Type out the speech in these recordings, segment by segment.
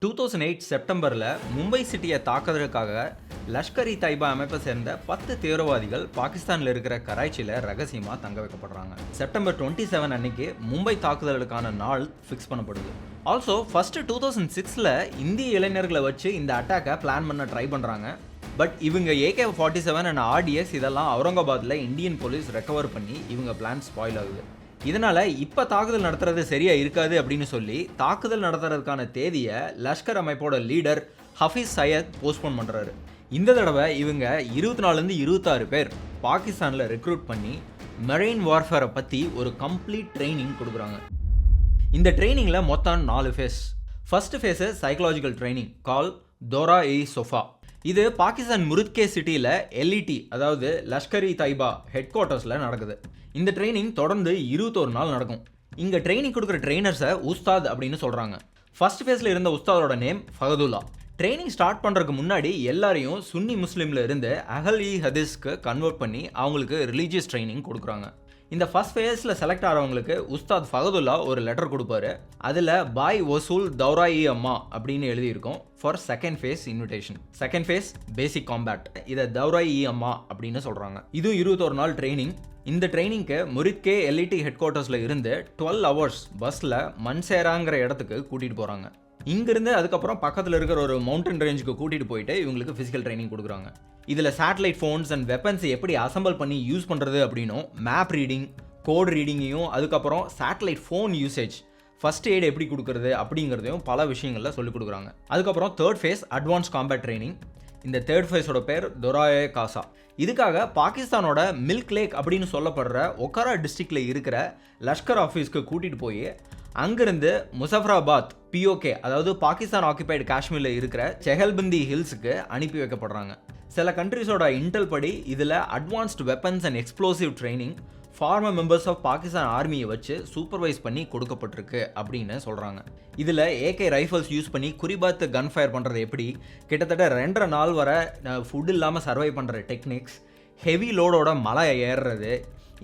2008 செப்டம்பரில் மும்பை சிட்டியை தாக்குவதற்காக லஷ்கர்-இ-தைபா அமைப்பை சேர்ந்த 10 தீவிரவாதிகள் பாகிஸ்தானில் இருக்கிற கராச்சியில் ரகசியமாக தங்க வைக்கப்படுறாங்க. செப்டம்பர் 27 அன்னைக்கு மும்பை தாக்குதலுக்கான நாள் ஃபிக்ஸ் பண்ணப்படுது. ஆல்சோ ஃபர்ஸ்ட் 2006ல் இந்திய இளைஞர்களை வச்சு இந்த அட்டாக்கை பிளான் பண்ண ட்ரை பண்ணுறாங்க. பட் இவங்க AK-47 அண்ட் RDX இதெல்லாம் அவுரங்காபாத்தில் இந்தியன் போலீஸ் ரெக்கவர் பண்ணி இவங்க பிளான் ஸ்பாயில் ஆகுது. இதனால் இப்போ தாக்குதல் நடத்துறது சரியாக இருக்காது அப்படின்னு சொல்லி தாக்குதல் நடத்துறதுக்கான தேதியை லஷ்கர் அமைப்போட லீடர் ஹஃபீஸ் சயீத் போஸ்ட்போன் பண்ணுறாரு. இந்த தடவை இவங்க 24 26 பேர் பாகிஸ்தானில் ரெக்ரூட் பண்ணி மெரைன் வார்ஃபேரை பற்றி ஒரு கம்ப்ளீட் ட்ரைனிங் கொடுக்குறாங்க. இந்த ட்ரைனிங்கில் மொத்தம் 4 phase. First phase psychological training call Daura-e-Sufa. இது பாகிஸ்தான் முருத்கே சிட்டியில் LET அதாவது லஷ்கர்-இ-தைபா ஹெட் குவார்ட்டர்ஸில் நடக்குது. இந்த ட்ரைனிங் தொடர்ந்து 21 நாள் நடக்கும். இங்கே ட்ரைனிங் கொடுக்குற ட்ரெயினர்ஸை உஸ்தாத் அப்படின்னு சொல்கிறாங்க. ஃபர்ஸ்ட் ஃபேஸில் இருந்த உஸ்தாதோட நேம் ஃபஹதுல்லா. ட்ரைனிங் ஸ்டார்ட் பண்ணுறதுக்கு முன்னாடி எல்லாரையும் சுன்னி முஸ்லீமில் இருந்து அஹல்-இ-ஹதீஸ்க்கு கன்வெர்ட் பண்ணி அவங்களுக்கு ரிலீஜியஸ் ட்ரைனிங் கொடுக்குறாங்க. இந்த ஃபர்ஸ்ட் ஃபேஸில் செலக்ட் ஆகிறவங்களுக்கு உஸ்தாத் ஃபஹதுல்லா ஒரு லெட்டர் கொடுப்பாரு. அதில் பாய் வசூல் தௌரா-இ-அம்மா அப்படின்னு எழுதியிருக்கும் for second phase invitation. Second phase basic combat, இதை தௌரா-இ-அம்மா அப்படின்னு சொல்கிறாங்க. இதுவும் 21 நாள் ட்ரைனிங். இந்த ட்ரைனிங்க்கு முரித்கே LET ஹெட் குவார்ட்டர்ஸில் இருந்து 12 ஹவர்ஸ் பஸ்ஸில் மன்சேராங்கிற இடத்துக்கு கூட்டிகிட்டு போகிறாங்க. இங்கிருந்து அதுக்கப்புறம் பக்கத்தில் இருக்கிற ஒரு மவுண்டன் ரேஞ்சுக்கு கூட்டிகிட்டு போயிட்டு இவங்களுக்கு ஃபிசிக்கல் ட்ரைனிங் கொடுக்குறாங்க. இதில் சேட்டலைட் ஃபோன்ஸ் அண்ட் வெப்பன்ஸ் எப்படி அசம்பிள் பண்ணி யூஸ் பண்ணுறது அப்படின்னும், மேப் ரீடிங், கோட் ரீடிங்கையும், அதுக்கப்புறம் satellite phone usage, first eight எப்படி கொடுக்குறது அப்படிங்கிறதையும் பல விஷயங்களில் சொல்லிக் கொடுக்குறாங்க. அதுக்கப்புறம் third face advance combat training. இந்த தேர்ட் ஃபேஸோட பேர் ஒபெரோய் காஃபே. இதுக்காக பாகிஸ்தானோட மில்க் லேக் அப்படின்னு சொல்லப்படுற ஒகாரா டிஸ்ட்ரிக்டில் இருக்கிற லஷ்கர் ஆஃபீஸ்க்கு கூட்டிகிட்டு போய் அங்கிருந்து முசஃபராபாத் POK அதாவது பாகிஸ்தான் ஆக்கியபைடு காஷ்மீரில் இருக்கிற செஹல்பந்தி ஹில்ஸுக்கு அனுப்பி வைக்கப்படுறாங்க. சில கண்ட்ரிஸோட இன்டெல் படி இதில் advanced weapons and explosive training former members of Pakistan ஆர்மியை வச்சு சூப்பர்வைஸ் பண்ணி கொடுக்கப்பட்டிருக்கு அப்படின்னு சொல்கிறாங்க. இதில் AK ரைஃபிள்ஸ் யூஸ் பண்ணி குறிபாத்து கன் ஃபயர் பண்ணுறது எப்படி, கிட்டத்தட்ட 2.5 நாள் வரை ஃபுட் இல்லாமல் சர்வை பண்ணுற டெக்னிக்ஸ், ஹெவி லோடோட மலை ஏறுறது,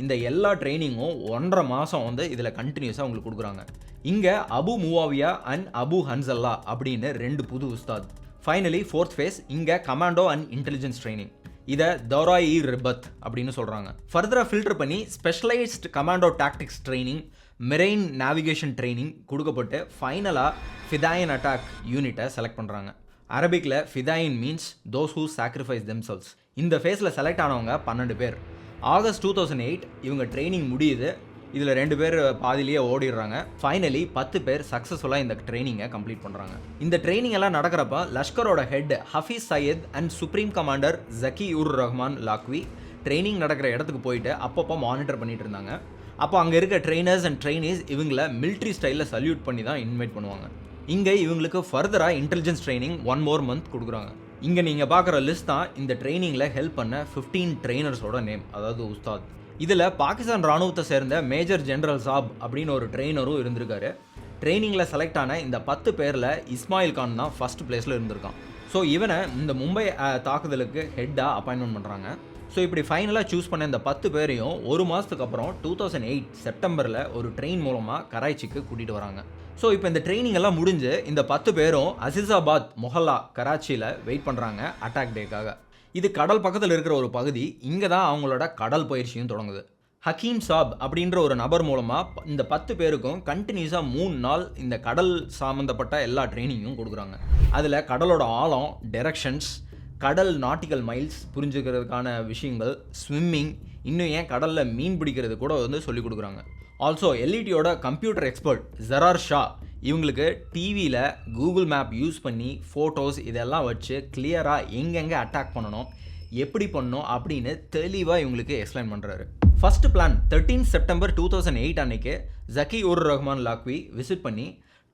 இந்த எல்லா ட்ரைனிங்கும் 1.5 மாதம் இதில் கண்டினியூஸாக உங்களுக்கு கொடுக்குறாங்க. இங்கே அபு முவாவியா அண்ட் அபு ஹன்சல்லா அப்படின்னு 2 புது உஸ்தாத். ஃபைனலி ஃபோர்த் ஃபேஸ், இங்கே கமாண்டோ அண்ட் இன்டெலிஜென்ஸ் ட்ரைனிங். இதை தௌரா-இ-ரிபத் அப்படின்னு சொல்கிறாங்க. ஃபர்தராக ஃபில்டர் பண்ணி specialized commando tactics training, marine navigation training கொடுக்கப்பட்டு ஃபைனலாக ஃபிதாயின் அட்டாக் யூனிட்டை செலக்ட் பண்ணுறாங்க. அரபிக்கில் ஃபிதாயின் means those who sacrifice themselves. இந்த ஃபேஸில் செலக்ட் ஆனவங்க 12 பேர். ஆகஸ்ட் 2008 இவங்க ட்ரைனிங் முடியுது. இதில் 2 பேர் பாதிலேயே ஓடிடுறாங்க. ஃபைனலி 10 பேர் சக்ஸஸ்ஃபுல்லாக இந்த ட்ரைனிங்கை கம்ப்ளீட் பண்ணுறாங்க. இந்த ட்ரைனிங் எல்லாம் நடக்கிறப்ப லஷ்கரோட head Hafiz Saeed and supreme commander Zaki-ur-Rehman Lakhvi training நடக்கிற இடத்துக்கு போயிட்டு அப்பப்போ மானிட்டர் பண்ணிட்டு இருந்தாங்க. அப்போ அங்கே இருக்க ட்ரெயினர்ஸ் அண்ட் ட்ரைனிஸ் இவங்களை மிலிட்ரி ஸ்டைலில் சல்யூட் பண்ணி தான் இன்வைட் பண்ணுவாங்க. இங்கே இவங்களுக்கு ஃபர்தராக இன்டெலிஜென்ஸ் ட்ரைனிங் 1 more month கொடுக்குறாங்க. இங்கே நீங்கள் பார்க்குற லிஸ்ட் தான் இந்த ட்ரைனிங்கில் ஹெல்ப் பண்ண 15 ட்ரெயினர்ஸோட நேம், அதாவது உஸ்தாத். இதில் பாகிஸ்தான் ராணுவத்தை சேர்ந்த மேஜர் ஜெனரல் சாப் அப்படின்னு ஒரு ட்ரெயினரும் இருந்திருக்காரு. ட்ரைனிங்கில் செலக்ட் ஆன இந்த 10 பேரில் இஸ்மாயில் கான் தான் ஃபர்ஸ்ட் பிளேஸில் இருந்திருக்கான். ஸோ இவனை இந்த மும்பை தாக்குதலுக்கு ஹெட்டாக அப்பாயின்மெண்ட் பண்ணுறாங்க. ஸோ இப்படி ஃபைனலாக சூஸ் பண்ண இந்த 10 பேரையும் 1 மாதத்துக்கு அப்புறம் 2008 செப்டம்பரில் ஒரு ட்ரெயின் மூலமாக கராச்சிக்கு கூட்டிகிட்டு வராங்க. ஸோ இப்போ இந்த ட்ரைனிங் எல்லாம் முடிஞ்சு இந்த 10 பேரும் அசிசாபாத் மொஹல்லா கராச்சியில் வெயிட் பண்ணுறாங்க அட்டாக் டேக்காக. இது கடல் பக்கத்தில் இருக்கிற ஒரு பகுதி. இங்கே தான் அவங்களோட கடல் பயிற்சியும் தொடங்குது. ஹக்கீம் சாப் அப்படின்ற ஒரு நபர் மூலமாக இந்த 10 பேருக்கும் கண்டினியூஸாக 3 நாள் இந்த கடல் சம்மந்தப்பட்ட எல்லா ட்ரைனிங்கும் கொடுக்குறாங்க. அதில் கடலோட ஆழம், டைரக்ஷன்ஸ், கடல் நாட்டிக்கல் மைல்ஸ் புரிஞ்சுக்கிறதுக்கான விஷயங்கள், ஸ்விம்மிங், இன்னும் ஏன் கடலில் மீன் பிடிக்கிறது கூட சொல்லிக் கொடுக்குறாங்க. ஆல்சோ LETயோட கம்ப்யூட்டர் எக்ஸ்பர்ட் ஜரார் ஷா இவங்களுக்கு டிவியில் கூகுள் மேப் யூஸ் பண்ணி ஃபோட்டோஸ் இதெல்லாம் வச்சு கிளியராக எங்கெங்கே அட்டாக் பண்ணணும், எப்படி பண்ணணும் அப்படின்னு தெளிவாக இவங்களுக்கு எக்ஸ்பிளைன் பண்ணுறாரு. ஃபர்ஸ்ட் பிளான் 13 செப்டம்பர் 2008 அன்னைக்கு Zaki-ur-Rehman Lakhvi விசிட் பண்ணி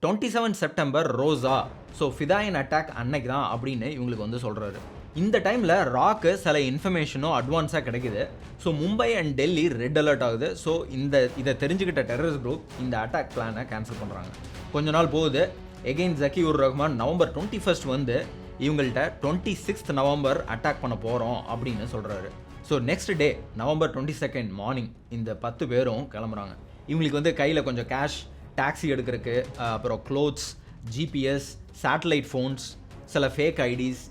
27 செப்டம்பர் ரோஸா, ஸோ ஃபிதாயின் அட்டாக் அன்னைக்கு தான் அப்படின்னு இவங்களுக்கு சொல்கிறாரு. இந்த டைமில் ராக்கு சில இன்ஃபர்மேஷனும் அட்வான்ஸாக கிடைக்குது. So Mumbai and Delhi red alert ஆகுது. ஸோ இதை தெரிஞ்சுக்கிட்ட டெரரிஸ்ட் குரூப் இந்த அட்டாக் பிளானை கேன்சல் பண்ணுறாங்க. கொஞ்ச நாள் போகுது. எகெயின் Zaki-ur-Rehman நவம்பர் 21 இவங்கள்ட்ட 26 நவம்பர் அட்டாக் பண்ண போகிறோம் அப்படின்னு சொல்கிறாரு. So next day November 22 morning இந்த 10 பேரும் கிளம்புறாங்க. இவங்களுக்கு கையில் கொஞ்சம் கேஷ், டாக்ஸி எடுக்கிறதுக்கு, அப்புறம் க்ளோத்ஸ், ஜிபிஎஸ், சேட்டலைட் ஃபோன்ஸ், சில ஃபேக் ஐடிஸ்,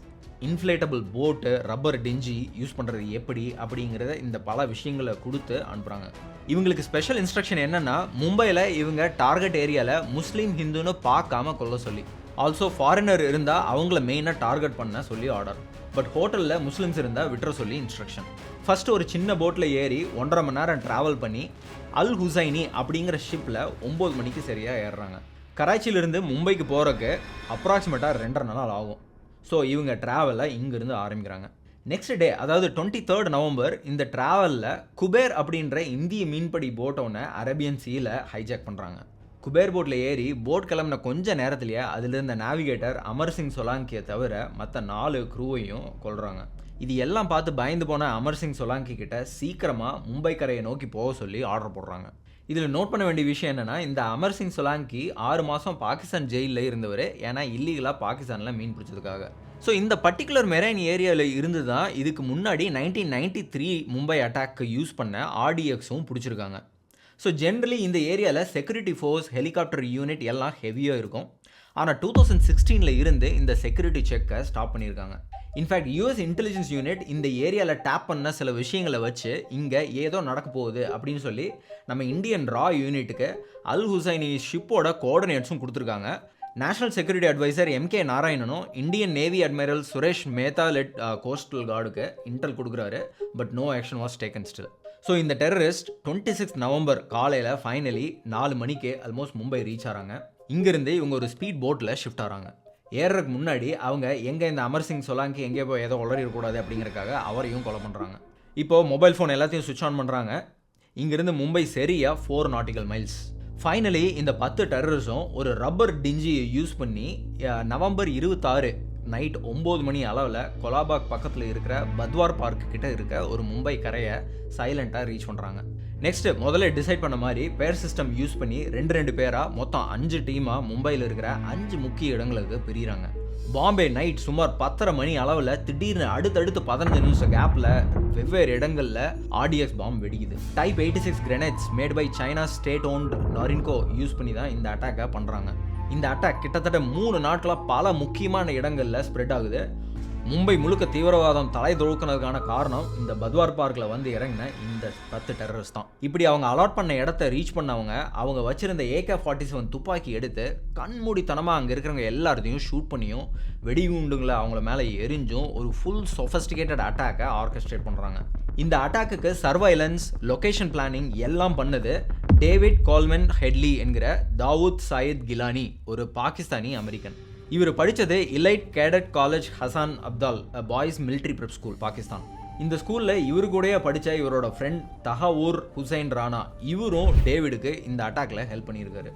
இன்ஃப்ளேட்டபிள் போட்டு, ரப்பர் டிஞ்சி யூஸ் பண்ணுறது எப்படி அப்படிங்கிறத இந்த பல விஷயங்களை கொடுத்து அனுப்புகிறாங்க. இவங்களுக்கு ஸ்பெஷல் இன்ஸ்ட்ரக்ஷன் என்னென்னா, மும்பையில் இவங்க டார்கெட் ஏரியாவில் முஸ்லீம் ஹிந்துன்னு பார்க்காம கொல்ல சொல்லி, ஆல்சோ ஃபாரினர் இருந்தால் அவங்கள மெயினாக டார்கெட் பண்ண சொல்லி ஆர்டர். பட் ஹோட்டலில் முஸ்லிம்ஸ் இருந்தால் விட்டுற சொல்லி இன்ஸ்ட்ரக்ஷன். ஃபஸ்ட்டு ஒரு சின்ன போட்டில் ஏறி 1.5 மணி நேரம் ட்ராவல் பண்ணி அல் ஹுசைனி அப்படிங்கிற ஷிப்பில் 9 மணிக்கு சரியாக ஏறுறாங்க. கராச்சியிலிருந்து மும்பைக்கு போகிறக்கு அப்ராக்சிமேட்டாக 2.5 நாள் ஆகும். ஸோ இவங்க ட்ராவலை இங்கேருந்து ஆரம்பிக்கிறாங்க. நெக்ஸ்ட் டே, அதாவது 23 நவம்பர், இந்த ட்ராவலில் குபேர் அப்படின்ற இந்திய மீன்பிடி போட் ஒன்று அரேபியன் சீயில் ஹைஜாக் பண்ணுறாங்க. குபேர் போட்டில் ஏறி போட் கிளம்பின கொஞ்ச நேரத்துலேயே அதில் இருந்த நேவிகேட்டர் அமர் சிங் சொலாங்கியை தவிர மற்ற 4 க்ரூவையும் கொல்றாங்க. இது எல்லாம் பார்த்து பயந்து போன அமர் சிங் சொலாங்கி கிட்ட சீக்கிரமாக மும்பை கரையை நோக்கி போக சொல்லி ஆர்டர் போடுறாங்க. இதில் நோட் பண்ண வேண்டிய விஷயம் என்னென்னா, இந்த அமர் சிங் சொலாங்கி 6 மாதம் பாகிஸ்தான் ஜெயிலில் இருந்தவர். ஏன்னா இல்லீகலாக பாகிஸ்தானில் மீன் பிடிச்சதுக்காக. ஸோ இந்த பர்டிகுலர் மெரைன் ஏரியாவில் இருந்து தான் இதுக்கு முன்னாடி 1993 மும்பை அட்டாக்கு யூஸ் பண்ண ஆர்டிஎக்ஸும் பிடிச்சிருக்காங்க. ஸோ ஜென்ரலி இந்த ஏரியாவில் செக்யூரிட்டி ஃபோர்ஸ், ஹெலிகாப்டர் யூனிட் எல்லாம் ஹெவியாக இருக்கும். ஆனால் 2016 இருந்து இந்த செக்யூரிட்டி செக்கை ஸ்டாப் பண்ணியிருக்காங்க. இன்ஃபேக்ட் யூஎஸ் இன்டெலிஜென்ஸ் யூனிட் இந்த ஏரியாவில் டேப் பண்ண சில விஷயங்களை வச்சு இங்கே ஏதோ நடக்க போகுது அப்படின்னு சொல்லி நம்ம இந்தியன் ரா யூனிட்டுக்கு அல் ஹுசைனி ஷிப்போட கோஆர்டினேட்ஸும் கொடுத்துருக்காங்க. நேஷனல் செக்யூரிட்டி அட்வைசர் எம்கே நாராயணனும் Indian navy admiral Suresh Mehta led coastal கார்டுக்கு இன்டெல் கொடுக்குறாரு. But no action was taken still. So இந்த டெரரிஸ்ட் 26 நவம்பர் காலையில் ஃபைனலி 4 மணிக்கு ஆல்மோஸ்ட் மும்பை ரீச் ஆகிறாங்க. இங்கேருந்து இவங்க ஒரு ஸ்பீட் போட்டில் ஷிஃப்ட் ஆகிறாங்க. ஏறுறதுக்கு முன்னாடி அவங்க எங்கே இந்த அமர் சிங் சொலாங்கி எங்கே போய் ஏதோ உளறிடக்கூடாது அப்படிங்கிறக்காக அவரையும் கொலை பண்ணுறாங்க. இப்போது மொபைல் ஃபோன் எல்லாத்தையும் சுவிட்ச் ஆன் பண்ணுறாங்க. இங்கேருந்து மும்பை சரியா 4 நாட்டிக்கல் மைல்ஸ். ஃபைனலி இந்த 10 டெரரிஸ்டும் ஒரு ரப்பர் டிஞ்சியை யூஸ் பண்ணி நவம்பர் 26 நைட் 9 மணி அளவில் கொலாபாக் பக்கத்தில் இருக்கிற பத்வார் பார்க் கிட்ட இருக்க ஒரு மும்பை கரையை சைலண்ட்டாக ரீச் பண்ணுறாங்க. நெக்ஸ்ட்டு முதல்ல டிசைட் பண்ண மாதிரி பேர் சிஸ்டம் யூஸ் பண்ணி 2 பேராக மொத்தம் 5 டீமாக மும்பையில் இருக்கிற 5 முக்கிய இடங்களுக்கு பிரிகிறாங்க. பாம்பே நைட் சுமார் 10:30 மணி அளவில் திடீர்னு அடுத்தடுத்து 15 நிமிஷம் கேப்பில் வெவ்வேறு இடங்களில் ஆர்டிஎக்ஸ் பாம்பு வெடிக்குது. Type 86 grenades made by China state owned Norinco use பண்ணி தான் இந்த அட்டாக்கை பண்ணுறாங்க. இந்த அட்டாக் கிட்டத்தட்ட 3 நாட்களாக பல முக்கியமான இடங்களில் ஸ்ப்ரெட் ஆகுது. மும்பை முழுக்க தீவிரவாதம் தலை தொழுக்கினதுக்கான காரணம் இந்த பத்வார் பார்க்கில் வந்து இறங்கின இந்த 10 டெரரிஸ்ட் தான். இப்படி அவங்க அலாட் பண்ண இடத்த ரீச் பண்ணவங்க அவங்க வச்சிருந்த AK-47 துப்பாக்கி எடுத்து கண்மூடித்தனமாக அங்கே இருக்கிறவங்க எல்லாத்தையும் ஷூட் பண்ணியும் வெடிகுண்டுங்களை அவங்கள மேலே எரிஞ்சும் ஒரு ஃபுல் சொஃபஸ்டிகேட்டட் அட்டாக்கை ஆர்கெஸ்ட்ரேட் பண்ணுறாங்க. இந்த அட்டாக்குக்கு சர்வைலன்ஸ், லொகேஷன் பிளானிங் எல்லாம் பண்ணது டேவிட் கோல்மென் ஹெட்லி என்கிற தாவூத் சயீத் கிலானி, ஒரு பாகிஸ்தானி அமெரிக்கன். இவர் படித்தது elite cadet college Hasan Abdal boys military prep school, Pakistan. இந்த ஸ்கூலில் இவரு கூடயே படித்த இவரோட ஃப்ரெண்ட் தஹாவூர் ஹுசைன் ராணா, இவரும் டேவிடுக்கு இந்த அட்டாக்ல ஹெல்ப் பண்ணியிருக்காரு.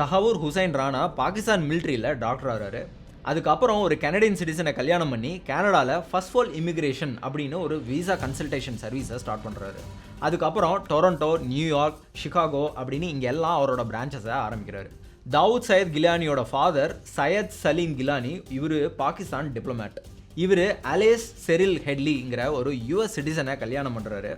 தஹாவூர் ஹுசைன் ராணா பாகிஸ்தான் மிலிட்ரியில் டாக்டர் ஆகிறாரு. அதுக்கப்புறம் ஒரு கனடியன் சிட்டிசனை கல்யாணம் பண்ணி கனடாவில் ஃபர்ஸ்ட் ஃபால் இமிக்ரேஷன் அப்படின்னு ஒரு விசா கன்சல்டேஷன் சர்வீஸை ஸ்டார்ட் பண்ணுறாரு. அதுக்கப்புறம் டொரண்டோ, நியூயார்க், சிகாகோ அப்படின்னு இங்கே எல்லாம் அவரோட பிரான்ச்சஸை ஆரம்பிக்கிறாரு. தாவூத் சயீத் கிலானியோட ஃபாதர் சையத் சலீம் கிலானி, இவர் பாகிஸ்தான் டிப்ளமேட். இவர் அலேஸ் செரில் ஹெட்லிங்கிற ஒரு US சிட்டிசனை கல்யாணம் பண்ணுறாரு.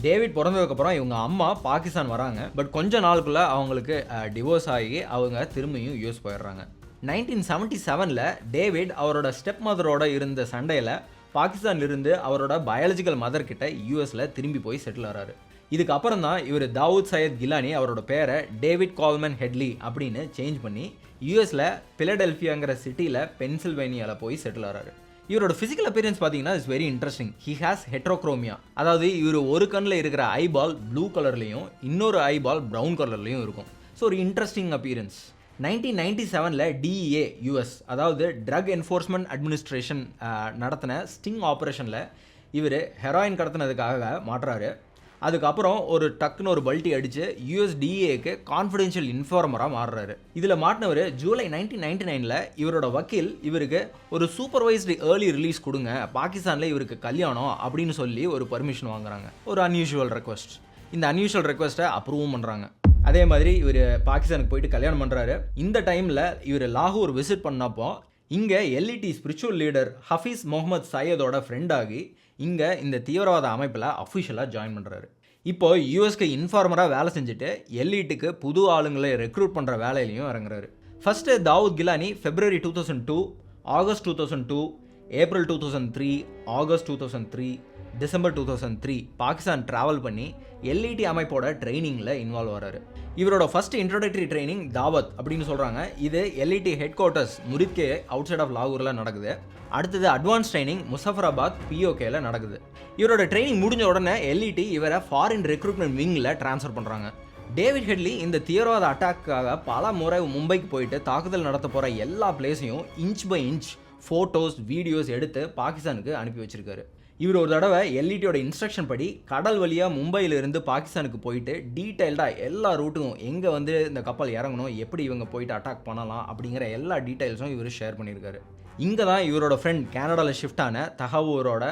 டேவிட் பிறந்ததுக்கப்புறம் இவங்க அம்மா பாகிஸ்தான் வராங்க. பட் கொஞ்ச நாளுக்குள்ளே அவங்களுக்கு டிவோர்ஸ் ஆகி அவங்க திரும்பியும் US போயிடுறாங்க. 1977 டேவிட் அவரோட ஸ்டெப் மதரோட இருந்த சண்டையில் பாகிஸ்தான்லேருந்து அவரோட பயாலஜிக்கல் மதர் கிட்ட US திரும்பி போய் செட்டில் ஆகிறாரு. இதுக்கப்புறம் தான் இவர் தாவூத் சயீத் கிலானி அவரோட பேரை டேவிட் கோல்மன் ஹெட்லி அப்படின்னு சேஞ்ச் பண்ணி யூஎஸில் பிலடெல்ஃபியாங்கிற சிட்டியில் பென்சில்வேனியாவில் போய் செட்டில் ஆகிறாரு. இவரோட ஃபிசிக்கல் அப்பியரன்ஸ் பார்த்தீங்கன்னா it's very interesting. He has heterochromia, அதாவது இவர் ஒரு கண்ணில் இருக்கிற ஐபால் ப்ளூ கலர்லையும் இன்னொரு ஐபால் ப்ரௌன் கலர்லையும் இருக்கும். ஸோ ஒரு இன்ட்ரெஸ்டிங் அப்பியரன்ஸ். 1997 DEA US, அதாவது ட்ரக் என்ஃபோர்ஸ்மெண்ட் அட்மினிஸ்ட்ரேஷன் நடத்தின ஸ்டிங் ஆப்ரேஷனில் இவர் ஹெராயின் கடத்தினதுக்காக மாட்டுறாரு. அதுக்கப்புறம் ஒரு டக்குன்னு ஒரு பல்ட்டி அடித்து USDAக்கு கான்ஃபிடென்ஷியல் இன்ஃபார்மராக மாறுறாரு. இதில் மாட்டினவர் ஜூலை 1999 இவரோட வக்கீல் இவருக்கு ஒரு சூப்பர்வைஸ்டு ஏர்லி ரிலீஸ் கொடுங்க, பாகிஸ்தானில் இவருக்கு கல்யாணம் அப்படின்னு சொல்லி ஒரு பர்மிஷன் வாங்குறாங்க. ஒரு அன்யூஷுவல் ரெக்வஸ்ட். இந்த அன்யூஷுவல் ரெக்வஸ்ட்டை அப்ரூவும் பண்ணுறாங்க. அதே மாதிரி இவர் பாகிஸ்தானுக்கு போயிட்டு கல்யாணம் பண்ணுறாரு. இந்த டைமில் இவர் லாகூர் விசிட் பண்ணப்போ இங்கே LET ஸ்பிரிச்சுவல் லீடர் ஹஃபீஸ் சயீதோட ஃப்ரெண்டாகி இங்கே இந்த தீவிரவாத அமைப்பில் அஃபிஷியலாக ஜாயின் பண்ணுறாரு. இப்போது USக்கு இன்ஃபார்மராக வேலை செஞ்சுட்டு LETக்கு புது ஆளுங்களை ரெக்ரூட் பண்ணுற வேலையிலையும் இறங்குறாரு. First Daood Gilani February 2002, August 2002, April 2003, August 2003, December 2003 Pakistan travel பண்ணி எல்இடி அமைப்போட ட்ரைனிங்கில் இன்வால்வ் வராரு. இவரோட ஃபர்ஸ்ட் இன்ட்ரோடக்டரி ட்ரைனிங் தாவத் அப்படின்னு சொல்கிறாங்க. இது LET headquarters Muridke outside of லாகூரில் நடக்குது. அடுத்தது அட்வான்ஸ் ட்ரைனிங் முசஃபராபாத் பிஓகேல நடக்குது. இவரோட ட்ரைனிங் முடிஞ்ச உடனே எல்இடி இவரை ஃபாரின் ரெக்ரூட்மெண்ட் விங்கில் ட்ரான்ஸ்ஃபர் பண்ணுறாங்க. டேவிட் ஹெட்லி இந்த தீவிரவாத அட்டாக்காக பல முறை மும்பைக்கு போயிட்டு தாக்குதல் நடத்த போகிற எல்லா பிளேஸையும் inch by inch photos videos எடுத்து பாகிஸ்தானுக்கு அனுப்பி வச்சிருக்காரு. இவர் ஒரு தடவை எல்இடியோட இன்ஸ்ட்ரக்ஷன் படி கடல் வழியாக மும்பையிலிருந்து பாகிஸ்தானுக்கு போயிட்டு டீட்டெயில்டாக எல்லா ரூட்டும் எங்கே இந்த கப்பல் இறங்கணும், எப்படி இவங்க போயிட்டு அட்டாக் பண்ணலாம் அப்படிங்கிற எல்லா டீட்டெயில்ஸும் இவர் ஷேர் பண்ணியிருக்காரு. இங்கே தான் இவரோட ஃப்ரெண்ட் கனடாவில் ஷிஃப்ட் ஆன தகவூரோட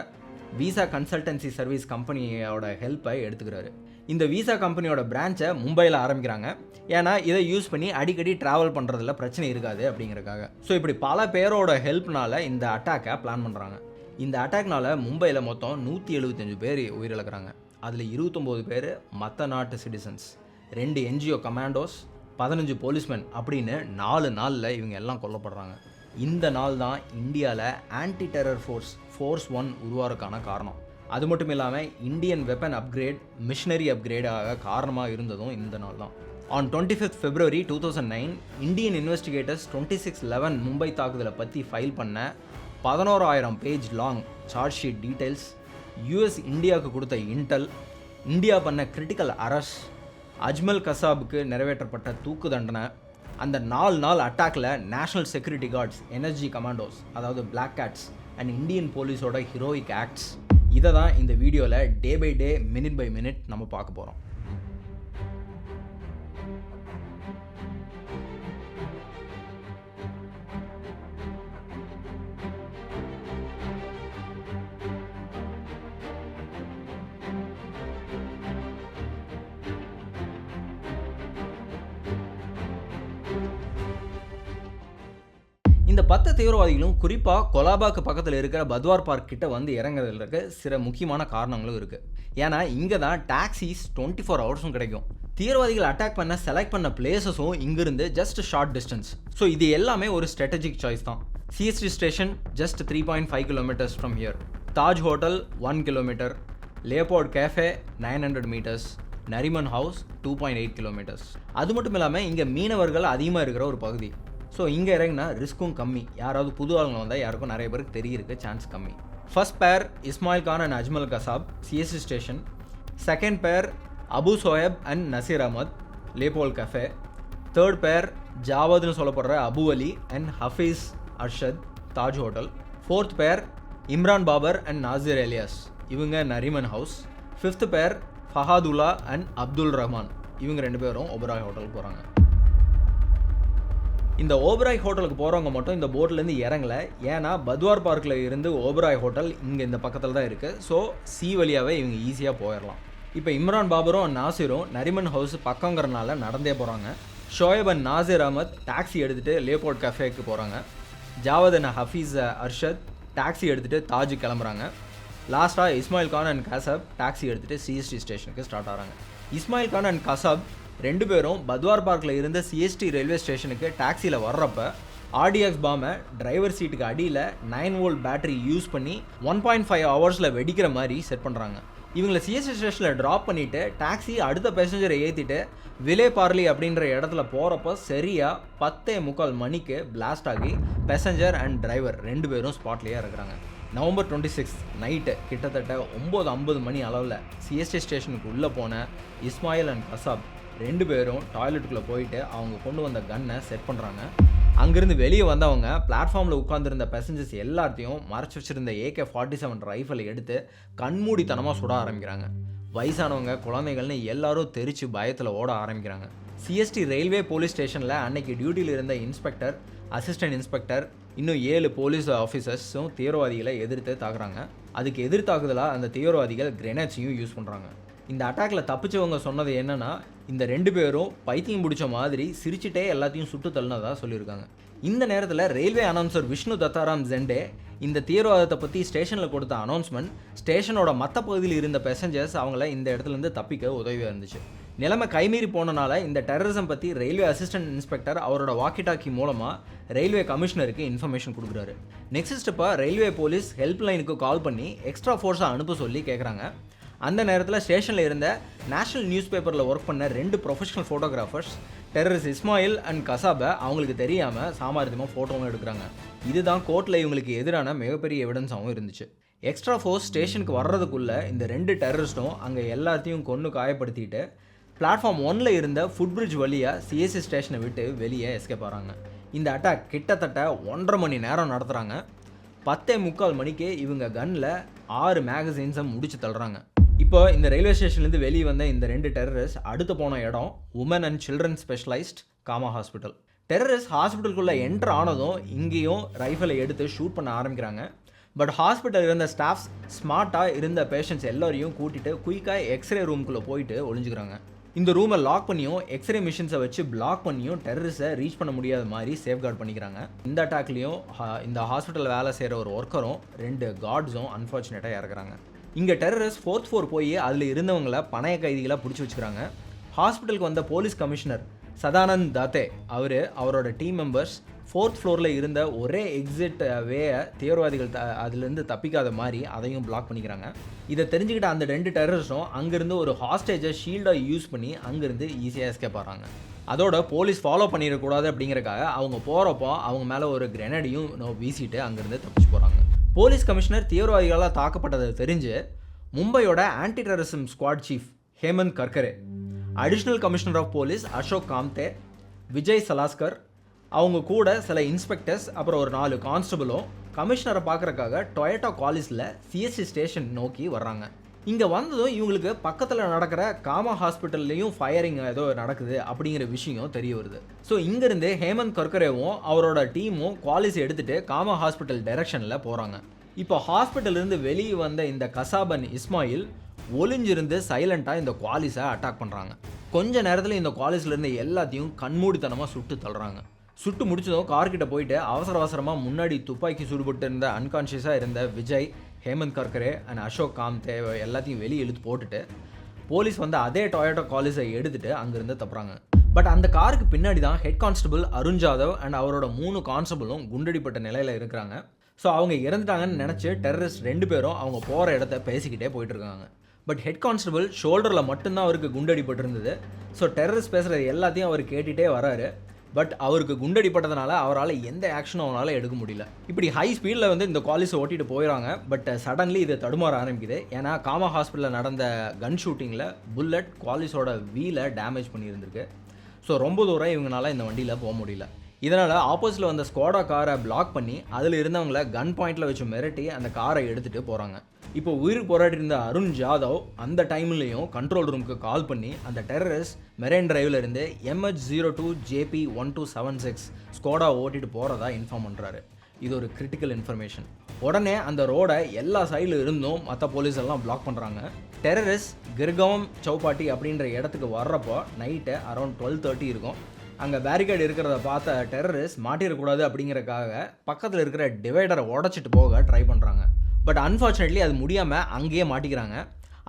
விசா கன்சல்டன்சி சர்வீஸ் கம்பெனியோட ஹெல்ப்பை எடுத்துக்கிறாரு. இந்த விசா கம்பெனியோட பிரான்ச்சை மும்பையில் ஆரம்பிக்கிறாங்க. ஏன்னா இதை யூஸ் பண்ணி அடிக்கடி ட்ராவல் பண்ணுறதுல பிரச்சனை இருக்காது அப்படிங்கிறக்காக. ஸோ இப்படி பல பேரோட ஹெல்ப்னால இந்த அட்டாக்கை பிளான் பண்ணுறாங்க. இந்த அட்டாக்னால மும்பையில் மொத்தம் 175 பேர் உயிரிழக்கிறாங்க. அதில் 29 பேர் மற்ற நாட்டு சிட்டிசன்ஸ், 2 என்ஜிஓ கமாண்டோஸ், 15 போலீஸ்மென் அப்படின்னு 4 நாளில் இவங்க எல்லாம் கொல்லப்படுறாங்க. இந்த நாள் தான் இந்தியாவில் ஆன்டி டெரர் ஃபோர்ஸ் 1 உருவாகிறதுக்கான காரணம். அது மட்டும் இல்லாமல் இந்தியன் வெப்பன் அப்கிரேட், மிஷினரி அப்கிரேடாக காரணமாக இருந்ததும் இந்த நாள் தான். On 25th February 2009 Indian investigators 26/11 Mumbai தாக்குதலை பற்றி ஃபைல் பண்ண 11,000 page long charge sheet details, US இந்தியாவுக்கு கொடுத்த இன்டெல், இந்தியா பண்ண கிரிட்டிக்கல் அரெஸ்ட், அஜ்மல் கசாபுக்கு நிறைவேற்றப்பட்ட தூக்கு தண்டனை, அந்த 4 நாள் அட்டாக்ல national security guards, NSG commandos அதாவது பிளாக் கேட்ஸ் அண்ட் இந்தியன் போலீஸோட ஹீரோயிக் ஆக்ட்ஸ், இதை தான் இந்த வீடியோவில் day by day minute by minute நம்ம பார்க்க போகிறோம். இந்த 10 தீவிரவாதிகளும் குறிப்பாக கொலாபாக்கு பக்கத்தில் இருக்கிற பத்வார் பார்க் கிட்ட இறங்குறதுல இருக்க சில முக்கியமான காரணங்களும் இருக்குது. ஏன்னா இங்கே தான் டாக்ஸிஸ் 24 ஹவர்ஸும் கிடைக்கும். தீவிரவாதிகள் அட்டாக் பண்ண செலக்ட் பண்ண பிளேசஸும் இங்கிருந்து ஜஸ்ட் ஷார்ட் டிஸ்டன்ஸ். ஸோ இது எல்லாமே ஒரு ஸ்ட்ராட்டஜிக் சாய்ஸ் தான். CST station just 3.5 kilometres from here, Taj hotel 1 kilometre, Leopold cafe 900 metres, Nariman house 2.8 kilometres. அது மட்டும் இல்லாமல் இங்கே மீனவர்கள் அதிகமாக இருக்கிற ஒரு பகுதி. ஸோ இங்கே இறங்கினா ரிஸ்க்கும் கம்மி. யாராவது புது ஆளுங்க வந்தால் யாருக்கும் நிறைய பேருக்கு தெரியறதுக்கு சான்ஸ் கம்மி. First pair Ismail Khan and Ajmal Kasab, CST station. Second pair Abu Shoaib and Nasir Ahmed, Leopold cafe. Third pair ஜாவத்னு சொல்லப்படுற Abu Ali and Hafiz Arshad, Taj hotel. Fourth pair Imran Babar and Nasir Elias, இவங்க நரிமன் ஹவுஸ். ஃபிஃப்த் பேர் ஃபஹாதுல்லா அண்ட் அப்துல் ரஹ்மான், இவங்க 2 பேரும் ஒபராய் ஹோட்டலுக்கு போகிறாங்க. இந்த ஓபராய் ஹோட்டலுக்கு போகிறவங்க மட்டும் இந்த போட்லேருந்து இறங்கலை. ஏன்னா பத்வார் பார்க்கில் இருந்து ஓபராய் ஹோட்டல் இங்கே இந்த பக்கத்தில் தான் இருக்குது. ஸோ சி வழியாகவே இவங்க ஈஸியாக போயிடலாம். இப்போ இம்ரான் பாபரும் நாசிரும் நரிமன் ஹவுஸ் பக்கங்கிறனால நடந்தே போகிறாங்க. ஷோயப் அண்ட் நாசிர் அஹமத் டாக்ஸி எடுத்துகிட்டு லியோபோல்ட் கஃபேக்கு போகிறாங்க. ஜாவத் அண்ட் ஹஃபீஸ் அர்ஷத் டாக்ஸி எடுத்துகிட்டு தாஜ் கிளம்புறாங்க. லாஸ்ட்டாக இஸ்மாயில் கான் அண்ட் கசாப் டாக்ஸி எடுத்துகிட்டு சிஎஸ்டி ஸ்டேஷனுக்கு ஸ்டார்ட் ஆகிறாங்க. இஸ்மாயில் கான் அண்ட் கசாப் 2 பேரும் பத்வார் பார்க்கில் இருந்த சிஎஸ்டி ரயில்வே ஸ்டேஷனுக்கு டாக்ஸியில் வர்றப்ப ஆர்டிஎக்ஸ் பாம்பை டிரைவர் சீட்டுக்கு அடியில் 9 வோல்ட் பேட்டரி யூஸ் பண்ணி 1.5 ஹவர்ஸில் வெடிக்கிற மாதிரி செட் பண்ணுறாங்க. இவங்களை சிஎஸ்டி ஸ்டேஷனில் ட்ராப் பண்ணிவிட்டு டாக்ஸி அடுத்த பேசஞ்சரை ஏற்றிட்டு விலே பார்லி அப்படின்ற இடத்துல போகிறப்போ சரியாக 10:45 மணிக்கு பிளாஸ்ட் ஆகி பேசஞ்சர் அண்ட் டிரைவர் 2 பேரும் ஸ்பாட்லேயே இருக்கிறாங்க. November 26 நைட்டு கிட்டத்தட்ட 9:50 மணி அளவில் சிஎஸ்டி ஸ்டேஷனுக்கு உள்ளே போன இஸ்மாயில் அண்ட் கசாப் 2 பேரும் டாய்லெட்டுக்குள்ளே போயிட்டு அவங்க கொண்டு வந்த கன்னை செட் பண்ணுறாங்க. அங்கேருந்து வெளியே வந்தவங்க பிளாட்ஃபார்மில் உட்காந்துருந்த பேசஞ்சர்ஸ் எல்லாத்தையும் மறைச்சி வச்சுருந்த AK-47 ரைஃபிளை எடுத்து கண்மூடித்தனமாக சுட ஆரம்பிக்கிறாங்க. வயசானவங்க குழந்தைகள்னு எல்லாரும் தெரிச்சு பயத்தில் ஓட ஆரம்பிக்கிறாங்க. சிஎஸ்டி ரயில்வே போலீஸ் ஸ்டேஷனில் அன்னைக்கு டியூட்டியில் இருந்த இன்ஸ்பெக்டர், அசிஸ்டன்ட் இன்ஸ்பெக்டர், இன்னும் 7 போலீஸ் ஆஃபீஸர்ஸும் தீவிரவாதிகளை எதிர்த்து தாக்குறாங்க. அதுக்கு எதிர்த்தாக்குதலாக அந்த தீவிரவாதிகள் கிரெனேட்ஸையும் யூஸ் பண்ணுறாங்க. இந்த அட்டாக்கில் தப்பிச்சவங்க சொன்னது என்னன்னா, இந்த 2 பேரும் பைத்தியம் பிடிச்ச மாதிரி சிரிச்சுட்டே எல்லாத்தையும் சுட்டு தள்ளினதாக சொல்லியிருக்காங்க. இந்த நேரத்தில் ரயில்வே அனௌன்சர் விஷ்ணு தத்தாராம் ஜெண்டே இந்த தீவிரவாதத்தை பற்றி ஸ்டேஷனில் கொடுத்த அனௌன்ஸ்மெண்ட் ஸ்டேஷனோட மற்ற பகுதியில் இருந்த பேசஞ்சர்ஸ் அவங்கள இந்த இடத்துலேருந்து தப்பிக்க உதவியாக இருந்துச்சு. நிலைமை கைமீறி போனனால இந்த டெரரிசம் பற்றி ரயில்வே அசிஸ்டன்ட் இன்ஸ்பெக்டர் அவரோட வாக்கி டாக்கி மூலமாக ரயில்வே கமிஷனருக்கு இன்ஃபர்மேஷன் கொடுக்குறாரு. நெக்ஸ்ட் ஸ்டெப்பாக ரயில்வே போலீஸ் ஹெல்ப்லைனுக்கு கால் பண்ணி எக்ஸ்ட்ரா ஃபோர்ஸை அனுப்ப சொல்லி கேட்குறாங்க. அந்த நேரத்தில் ஸ்டேஷனில் இருந்த நேஷனல் நியூஸ் பேப்பரில் ஒர்க் பண்ண 2 professional photographers terrorist Ismail and கசாபை அவங்களுக்கு தெரியாமல் சாமர்த்தியமாக ஃபோட்டோவும் எடுக்கிறாங்க. இதுதான் கோர்ட்டில் இவங்களுக்கு எதிரான மிகப்பெரிய எவிடன்ஸாகவும் இருந்துச்சு. எக்ஸ்ட்ரா ஃபோர்ஸ் ஸ்டேஷனுக்கு வர்றதுக்குள்ளே இந்த 2 டெரரிஸ்ட்டும் அங்கே எல்லாத்தையும் கொன்று காயப்படுத்திட்டு பிளாட்ஃபார்ம் 1ல் இருந்த ஃபுட் பிரிட்ஜ் வழியாக சிஎஸ்சி ஸ்டேஷனை விட்டு வெளியே எஸ்கேப் ஆகிறாங்க. இந்த அட்டாக் கிட்டத்தட்ட 1.5 மணி நேரம் நடத்துகிறாங்க. 10:45 மணிக்கு இவங்க கன்னில் 6 மேகசைன்ஸை முடிச்சு தள்ளுறாங்க. இப்போ இந்த ரயில்வே ஸ்டேஷன்லேருந்து வெளியே வந்த இந்த 2 டெரரிஸ்ட் அடுத்து போன இடம் women and children specialized Cama hospital. Terrorist ஹாஸ்பிட்டலுக்குள்ளே என்ட்ரு ஆனதும் இங்கேயும் ரைஃபிளை எடுத்து ஷூட் பண்ண ஆரம்பிக்கிறாங்க. பட் ஹாஸ்பிட்டல் இருந்த ஸ்டாஃப்ஸ் ஸ்மார்ட்டாக இருந்த பேஷண்ட்ஸ் எல்லோரையும் கூட்டிகிட்டு குயிக்காக எக்ஸ்ரே ரூம்குள்ளே போயிட்டு ஒளிஞ்சுக்கிறாங்க. இந்த ரூமை லாக் பண்ணியும் எக்ஸ்ரே மிஷின்ஸை வச்சு பிளாக் பண்ணியும் டெரரிஸ்ட்டை ரீச் பண்ண முடியாத மாதிரி சேஃப்கார்ட் பண்ணிக்கிறாங்க. இந்த அட்டாக்லேயும் இந்த ஹாஸ்பிட்டலில் வேலை செய்கிற ஒரு ஒர்க்கரும் 2 கார்ட்ஸும் அன்ஃபார்ச்சுனேட்டாக இறக்குறாங்க. இங்கே டெரரிஸ்ட் 4th ஃப்ளோர் போய் அதில் இருந்தவங்களை பணைய கைதிகளாக பிடிச்சி வச்சுக்கிறாங்க. ஹாஸ்பிட்டலுக்கு வந்த போலீஸ் கமிஷனர் சதானந்த் தாத்தே அவரோட டீம் மெம்பர்ஸ் 4th ஃப்ளோரில் இருந்த ஒரே எக்ஸிட் வேயை தீவிரவாதிகள் அதுலேருந்து தப்பிக்காத மாதிரி அதையும் பிளாக் பண்ணிக்கிறாங்க. இதை தெரிஞ்சுக்கிட்ட அந்த 2 டெரரிஸ்டும் அங்கேருந்து ஒரு ஹாஸ்டேஜை ஷீல்டாக யூஸ் பண்ணி அங்கேருந்து ஈஸியாக எஸ்கேப் ஆகிறாங்க. அதோட போலீஸ் ஃபாலோ பண்ணிடக்கூடாது அப்படிங்கிறக்காக அவங்க போகிறப்போ அவங்க மேலே ஒரு கிரெனேடையும் வீசிட்டு அங்கேருந்து தப்பிச்சு போகிறாங்க. போலீஸ் கமிஷனர் தீவிரவாதிகளால் தாக்கப்பட்டதை தெரிஞ்சு மும்பையோட anti terrorism squad chief Hemant Karkare, additional commissioner of police Ashok Kamte, Vijay Salaskar, அவங்க கூட சில இன்ஸ்பெக்டர்ஸ் அப்புறம் ஒரு 4 கான்ஸ்டபிளும் கமிஷனரை பார்க்குறக்காக டொயோட்டா காலேஜில் சிஎஸ்சி ஸ்டேஷன் நோக்கி வர்றாங்க. இங்கே வந்ததும் இவங்களுக்கு பக்கத்தில் நடக்கிற காமா ஹாஸ்பிட்டல்லையும் ஃபயரிங் ஏதோ நடக்குது அப்படிங்கிற விஷயம் தெரிய வருது. ஸோ இங்கேருந்து ஹேமந்த் கர்கரேவும் அவரோட டீமும் காலேஜ் எடுத்துகிட்டு காமா ஹாஸ்பிட்டல் டைரக்ஷனில் போகிறாங்க. இப்போ ஹாஸ்பிட்டல்லேருந்து வெளியே வந்த இந்த கசாபன் இஸ்மாயில் ஒளிஞ்சிருந்து சைலண்ட்டாக இந்த குவாலிஸை அட்டாக் பண்ணுறாங்க. கொஞ்ச நேரத்தில் இந்த குவாலிஸ்லேருந்து எல்லாத்தையும் கண்மூடித்தனமாக சுட்டு தள்ளுறாங்க. சுட்டு முடிச்சதும் கார்கிட்ட போயிட்டு அவசரமாக முன்னாடி துப்பாக்கி சுடுபட்டு இருந்த அன்கான்ஷியஸாக இருந்த விஜய், ஹேமந்த் கர்கரே அண்ட் அசோக் காம்தே எல்லாத்தையும் வெளியே இழுத்து போட்டுட்டு போலீஸ் வந்து அதே டொயோட்டா காலேஜை எடுத்துகிட்டு அங்கேருந்து தப்புறாங்க. பட் அந்த காருக்கு பின்னாடி தான் head constable Arun Jadhav and அவரோட 3 கான்ஸ்டபிளும் குண்டடிப்பட்ட நிலையில் இருக்கிறாங்க. ஸோ அவங்க இறந்துட்டாங்கன்னு நினச்சி டெரரிஸ்ட் 2 பேரும் அவங்க போகிற இடத்த பேசிக்கிட்டே போயிட்டு இருக்காங்க. பட் ஹெட் கான்ஸ்டபிள் ஷோல்டரில் மட்டும்தான் அவருக்கு குண்டடிப்பட்டு இருந்தது. ஸோ டெரரிஸ்ட் பேசுகிறது எல்லாத்தையும் அவர் கேட்டுகிட்டே வராரு. பட் அவருக்கு குண்டடிப்பட்டதுனால அவரால் எந்த ஆக்ஷனும் அவரால் எடுக்க முடியல. இப்படி ஹை ஸ்பீடில் வந்து இந்த காலேஜை ஓட்டிட்டு போயிடறாங்க. பட் சடன்லி இது தடுமாற ஆரம்பிக்குது. ஏன்னா காமா ஹாஸ்பிட்டலில் நடந்த கன் ஷூட்டிங்கில் புல்லட் காலேஜோட வீலை டேமேஜ் பண்ணியிருந்திருக்கு. ஸோ ரொம்ப தூரம் இவங்களால இந்த வண்டியில் போக முடியல. இதனால் ஆப்போசிட்டில் வந்த ஸ்குவாடா காரை பிளாக் பண்ணி அதில் இருந்தவங்கள கன் பாயிண்டில் வச்சு மிரட்டி அந்த காரை எடுத்துகிட்டு போகிறாங்க. இப்போ உயிருக்கு போராடி இருந்த அருண் ஜாதவ் அந்த டைம்லையும் கண்ட்ரோல் ரூமுக்கு கால் பண்ணி அந்த டெரரிஸ்ட் மெரைன் டிரைவில் இருந்து MH02 JP 1276 ஸ்குவாடா ஓட்டிட்டு போகிறதா இன்ஃபார்ம் பண்ணுறாரு. இது ஒரு கிரிட்டிக்கல் இன்ஃபர்மேஷன். உடனே அந்த ரோடை எல்லா சைடில் இருந்தும் மற்ற போலீஸ் எல்லாம் பிளாக் பண்ணுறாங்க. டெரரிஸ்ட் கிர்காம் சௌபாட்டி அப்படின்ற இடத்துக்கு வர்றப்போ நைட்டு அரௌண்ட் 12:30 இருக்கும். அங்கே பேரிகேட் இருக்கிறத பார்த்த டெரரிஸ்ட் மாட்டிடக்கூடாது அப்படிங்கிறக்காக பக்கத்தில் இருக்கிற டிவைடரை உடச்சிட்டு போக ட்ரை பண்ணுறாங்க. பட் அன்ஃபார்ச்சுனேட்லி அது முடியாமல் அங்கேயே மாட்டிக்கிறாங்க.